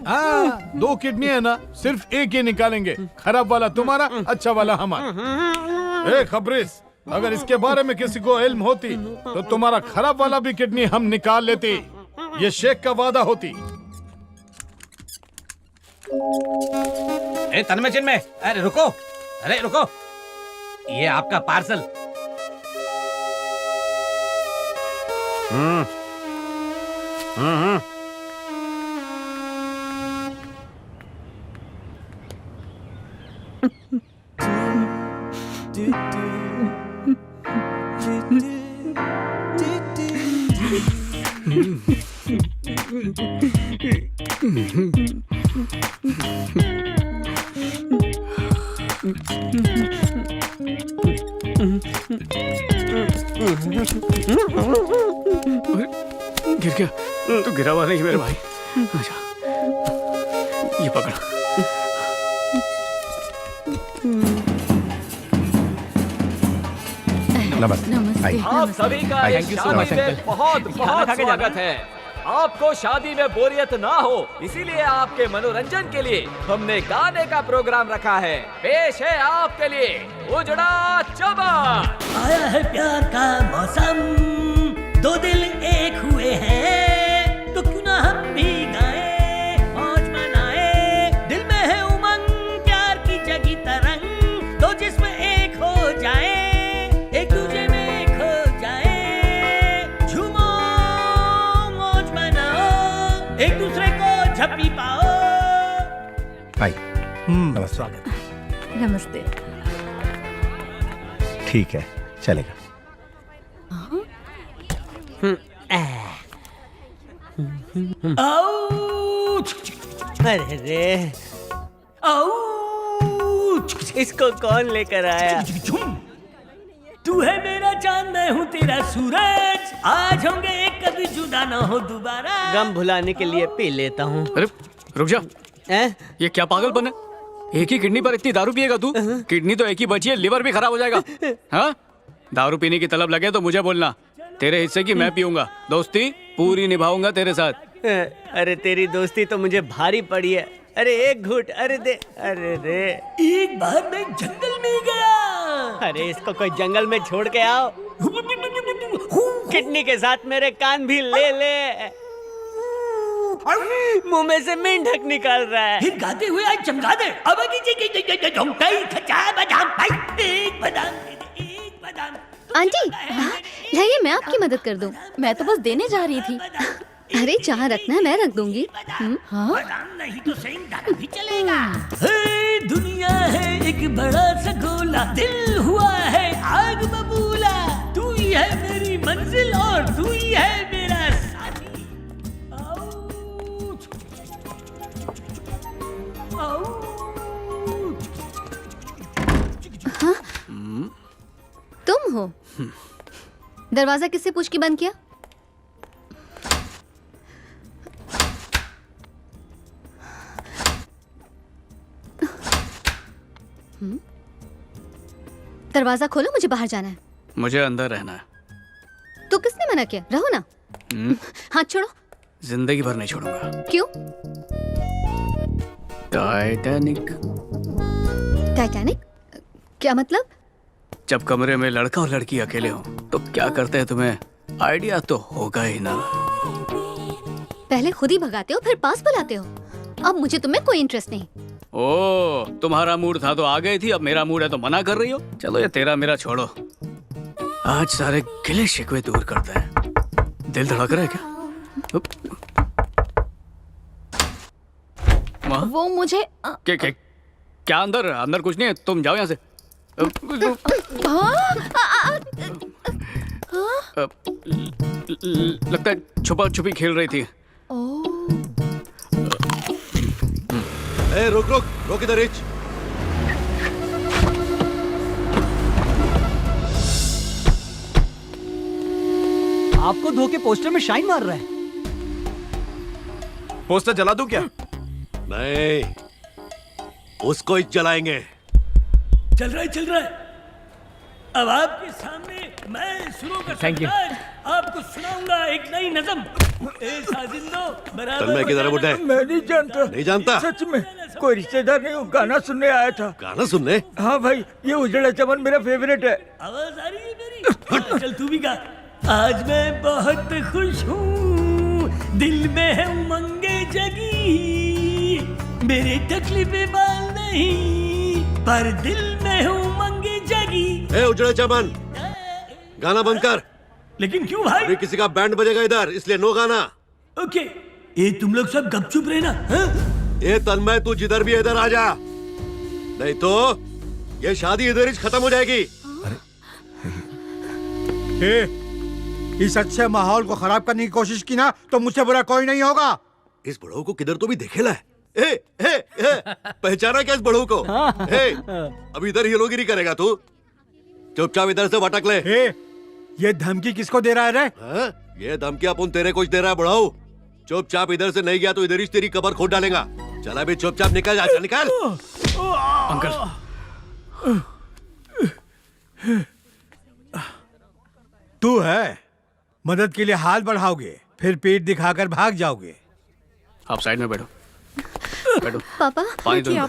हाँ, 2 किडनी है ना, सिर्फ एक ही निकालेंगे। खराब वाला तुम्हारा, अच्छा वाला हमारा। खबरीस, अगर इसके बारे में किसी को इल्म होती तो तुम्हारा खराब वाला भी किडनी हम निकाल लेते। ये शेख का वादा होती। तन्मय चिन्मय, अरे रुको, अरे रुको, ये आपका पार्सल। गिर गया? तो गिरा हुआ नहीं मेरे भाई। अच्छा, ये पकड़। नमस्ते। आप सभी का इस शादी में बहुत बहुत स्वागत है। आपको शादी में बोरियत ना हो, इसीलिए आपके मनोरंजन के लिए हमने गाने का प्रोग्राम रखा है। पेश है आपके लिए उजड़ा चमन। आया है प्यार का मौसम, 2 दिल एक हुए हैं, तो क्यों ना हम भी गाएं, मौज मनाएं। दिल में है उमंग, प्यार की जगी तरंग, तो जिस्म एक हो जाए, एक दूजे में खो जाए। झूमो, मौज मनाओ, एक दूसरे को झपी पाओ। नमस्ते। नमस्ते। ठीक है, चलेगा। अरे रे, इसको कौन लेकर आया? तू है मेरा चांद, मैं हूँ तेरा सूरज, आज होंगे कभी जुदा ना हो दोबारा। गम भुलाने के लिए पी लेता हूँ। अरे रुक जा, ये क्या पागलपन है? एक ही किडनी पर इतनी दारू पिएगा तू? किडनी तो एक ही बची है, लिवर भी खराब हो जाएगा। हाँ, दारू पीने की तलब लगे तो मुझे बोलना, तेरे हिस्से की मैं पीऊंगा। दोस्ती पूरी निभाऊंगा तेरे साथ। अरे तेरी दोस्ती तो मुझे भारी पड़ी है। अरे एक घूंट, अरे दे, अरे रे। एक बार मैं जंगल में गया। अरे इसको कोई जंगल में छोड़ के आओ। किडनी के साथ मेरे कान भी ले ले। मुंह में से मेंढक निकाल रहा है। फिर गाते हुए आज चमका दे। अब एक बादाम। आंटी, लाइए मैं आपकी मदद कर दूं। मैं तो बस देने जा रही थी। अरे जहाँ रखना है मैं रख दूंगी। हाँ? नहीं तो सेंधा भी चलेगा। हे दुनिया है एक बड़ा सा गोला, दिल हुआ है आग बबूला। तू ही है मेरी मंजिल और तू ही है मेरा साथी। हाँ? तुम हो? दरवाजा किससे पूछ के बंद किया? दरवाजा खोलो, मुझे बाहर जाना है। मुझे अंदर रहना है। तो किसने मना किया? रहो ना। हाथ छोड़ो। जिंदगी भर नहीं छोड़ूंगा। क्यों? टाइटैनिक। टाइटैनिक? क्या मतलब? जब कमरे में लड़का और लड़की अकेले हो तो क्या करते हैं, तुम्हें आइडिया तो होगा ही ना। पहले खुद ही भगाते हो, फिर पास बुलाते हो। अब मुझे तुम्हें कोई इंटरेस्ट नहीं। ओ, तुम्हारा मूड था तो आ गई थी, अब मेरा मूड है तो मना कर रही हो। चलो ये तेरा मेरा छोड़ो, आज सारे गिले शिकवे दूर करते हैं। दिल धड़क रहा है क्या? वो मुझे क्या अंदर अंदर कुछ नहीं है, तुम जाओ यहाँ से। लगता है छुपा छुपी खेल रही थी। रुक रुक रुक, इधर रिच। आपको धोके पोस्टर में शाइन मार रहा है। पोस्टर जला दूं क्या? नहीं, उसको ही जलाएंगे। चल रहा है। अब आपके सामने मैं शुरू कर सरदार आपको सुनाऊंगा एक नई नज़म। ए साजिंदो बराबर। तन्मय किधर है बुड्ढे? मैं नहीं जानता। नहीं जानता? सच में कोई रिश्तेदार नहीं, वो गाना सुनने आया था। गाना सुनने? हाँ भाई, ये उजड़ा चमन मेरा फेवरेट है। आवाज आ रही है मेरी? हाँ, चल तू भी गा। आज मैं बहुत खुश हूँ, दिल में है उमंगे जगी, मेरे तकलीफे बाल नहीं, पर दिल में है उमंगे जगी। ए उजड़े चमन, गाना बंद कर। लेकिन क्यों भाई? अभी किसी का बैंड बजेगा इधर, इसलिए नो गाना। ओके, ये तुम लोग सब गपचुप रहना। ये तन्मय तू जिधर भी इधर आ जा, नहीं तो ये शादी इधर ही खत्म हो जाएगी। इस अच्छे माहौल को खराब करने की कोशिश की ना तो मुझसे बुरा कोई नहीं होगा। इस बड़ों को किधर तो भी देखेला है। पहचाना क्या इस बड़ों को? अब इधर हीरोगिरी करेगा तू? चुपचाप इधर से भटक ले। ये धमकी किसको दे रहा है रे? ये धमकी अपन तेरे कुछ दे रहा है बड़ाऊ। चुपचाप इधर से नहीं गया तो इधर ही तेरी कबर खोद डालेगा। चला भी चुपचाप निकल जा, निकल। अंकल तू है, मदद के लिए हाथ बढ़ाओगे, फिर पीठ दिखाकर भाग जाओगे। आप साइड में बैठो। बैठो। पापा पानी दो।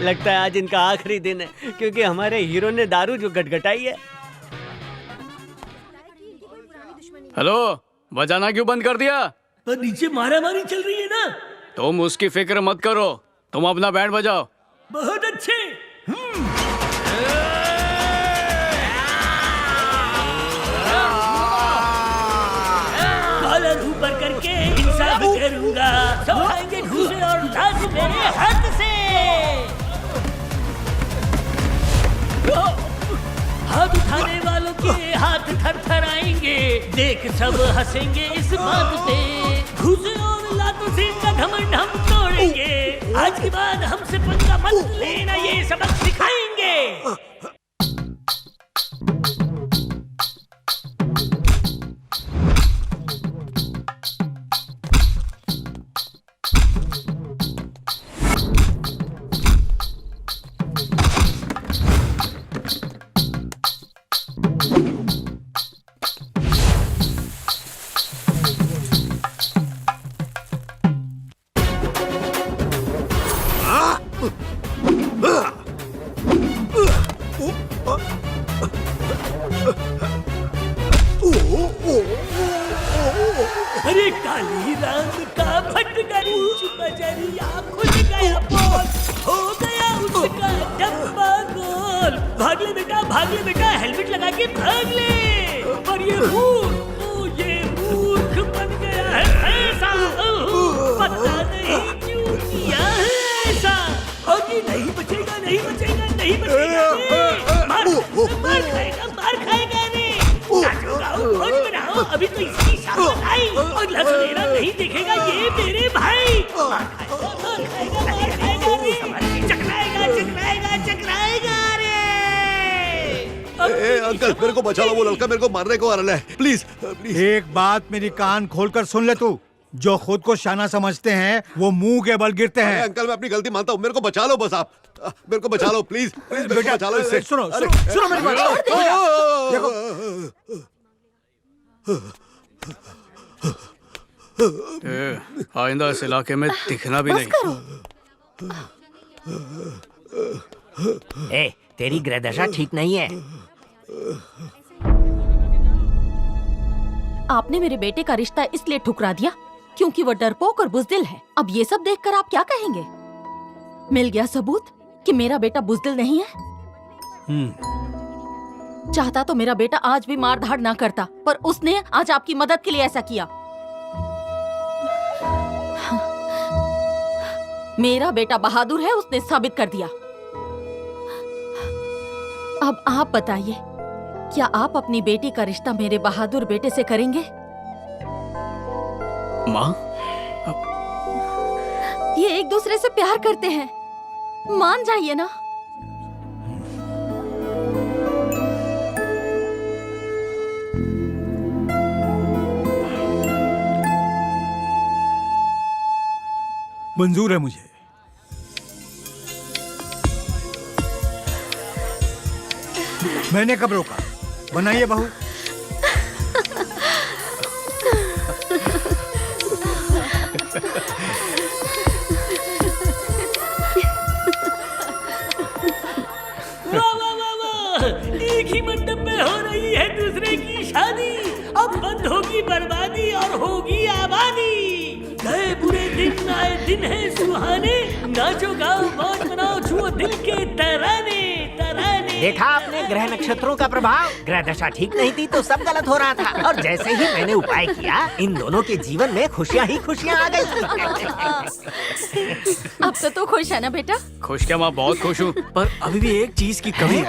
लगता है आज इनका आखिरी दिन है, क्योंकि हमारे हीरो ने दारू जो गटगटाई है। हेलो, बजाना क्यों बंद कर दिया? पर नीचे मारामारी चल रही है ना। तुम उसकी फिक्र मत करो, तुम अपना बैंड बजाओ। बहुत अच्छे। कॉलर ऊपर करके इंसाफ करूंगा, सब खाएंगे घूसे और लाश मेरे हाथ से। हाथ उठाने वालों के हाथ थरथराएंगे, देख सब हंसेंगे इस बात पे। घूसे और लातों से इनका घमंड हम तोड़ेंगे। आज के बाद हमसे पंगा मत लेना, ये सबक सिखाएंगे। अरे काली रंग का फटकरी बजरिया खुल गया बोल, हो गया उसका डब्बा गोल। भाग ले बेटा, हेलमेट लगा के भाग ले। पर ये मूर्ख बन गया है ऐसा, पता नहीं क्यों किया है ऐसा। और ये नहीं बचेगा। मार खाएगा रे। नाचो गाओ भोज बनाओ, अभी तो इसकी शादी आई और लसलेरा नहीं देखेगा ये मेरे भाई। मार खाएगा रे। चकराएगा रे। अंकल मेरे को बचा लो, वो लड़का मेरे को मारने को आ रहा है। प्लीज। एक बात मेरी कान खोलकर सुन ले तू, जो खुद को शाना समझते हैं वो मुंह के बल गिरते हैं। अंकल मैं अपनी गलती मानता हूँ, मेरे को बचा लो बस, आप मेरे को बचा लो प्लीज। बेटा बचा लो इससे। सुनो मेरी बात। आइंदा इस इलाके में दिखना भी नहीं। तेरी ग्रहदशा ठीक नहीं है। आपने मेरे बेटे का रिश्ता इसलिए ठुकरा दिया क्योंकि वो डरपोक और बुजदिल है। अब ये सब देखकर आप क्या कहेंगे? मिल गया सबूत कि मेरा बेटा बुजदिल नहीं है। चाहता तो मेरा बेटा आज भी मार धाड़ ना करता, पर उसने आज आपकी मदद के लिए ऐसा किया। मेरा बेटा बहादुर है, उसने साबित कर दिया। अब आप बताइए, क्या आप अपनी बेटी का रिश्ता मेरे बहादुर बेटे से करेंगे? माँ, ये एक दूसरे से प्यार करते हैं, मान जाइए ना। मंजूर है मुझे। मैंने कब रोका? बनाइए बहू। वाह वाह वाह वाह, एक ही मंडप में हो रही है दूसरे की शादी। अब बंद होगी बर्बादी और होगी आबादी। गए बुरे दिन आए दिन है सुहाने, नाचो गाओ मौज मनाओ, छुओ दिल के तराने तराने। देखा आपने ग्रह नक्षत्रों का प्रभाव? ग्रह दशा ठीक नहीं थी तो सब गलत हो रहा था, और जैसे ही मैंने उपाय किया, इन दोनों के जीवन में खुशियाँ ही खुशियाँ आ गई। अब तो तू खुश है ना बेटा? खुश क्या माँ, बहुत खुश हूँ, पर अभी भी एक चीज की कमी है।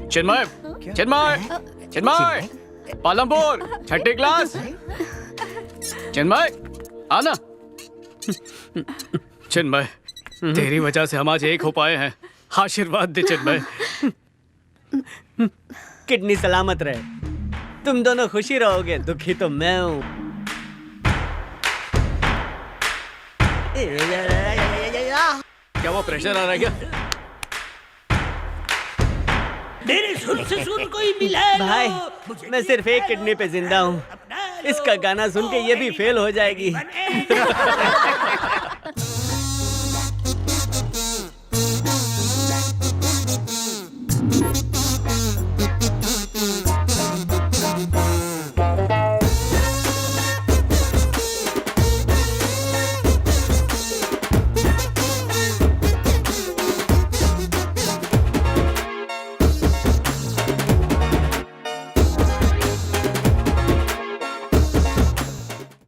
चिन्मय, चिन्मय, चिन्मय, पालमपुर, छठी क्लास। चिन्मय, आना। चिन्मय, तेरी वजह से हम आज एक हो पाए हैं, आशीर्वाद दे चिन्मय। किडनी सलामत रहे, तुम दोनों खुशी रहोगे, दुखी तो मैं हूँ। क्या वो प्रेशर आ रहा है क्या? मेरे सुर से सुर कोई मिला भाई, मैं सिर्फ एक किडनी पे जिंदा हूँ। इसका गाना सुन के ये भी फेल हो जाएगी।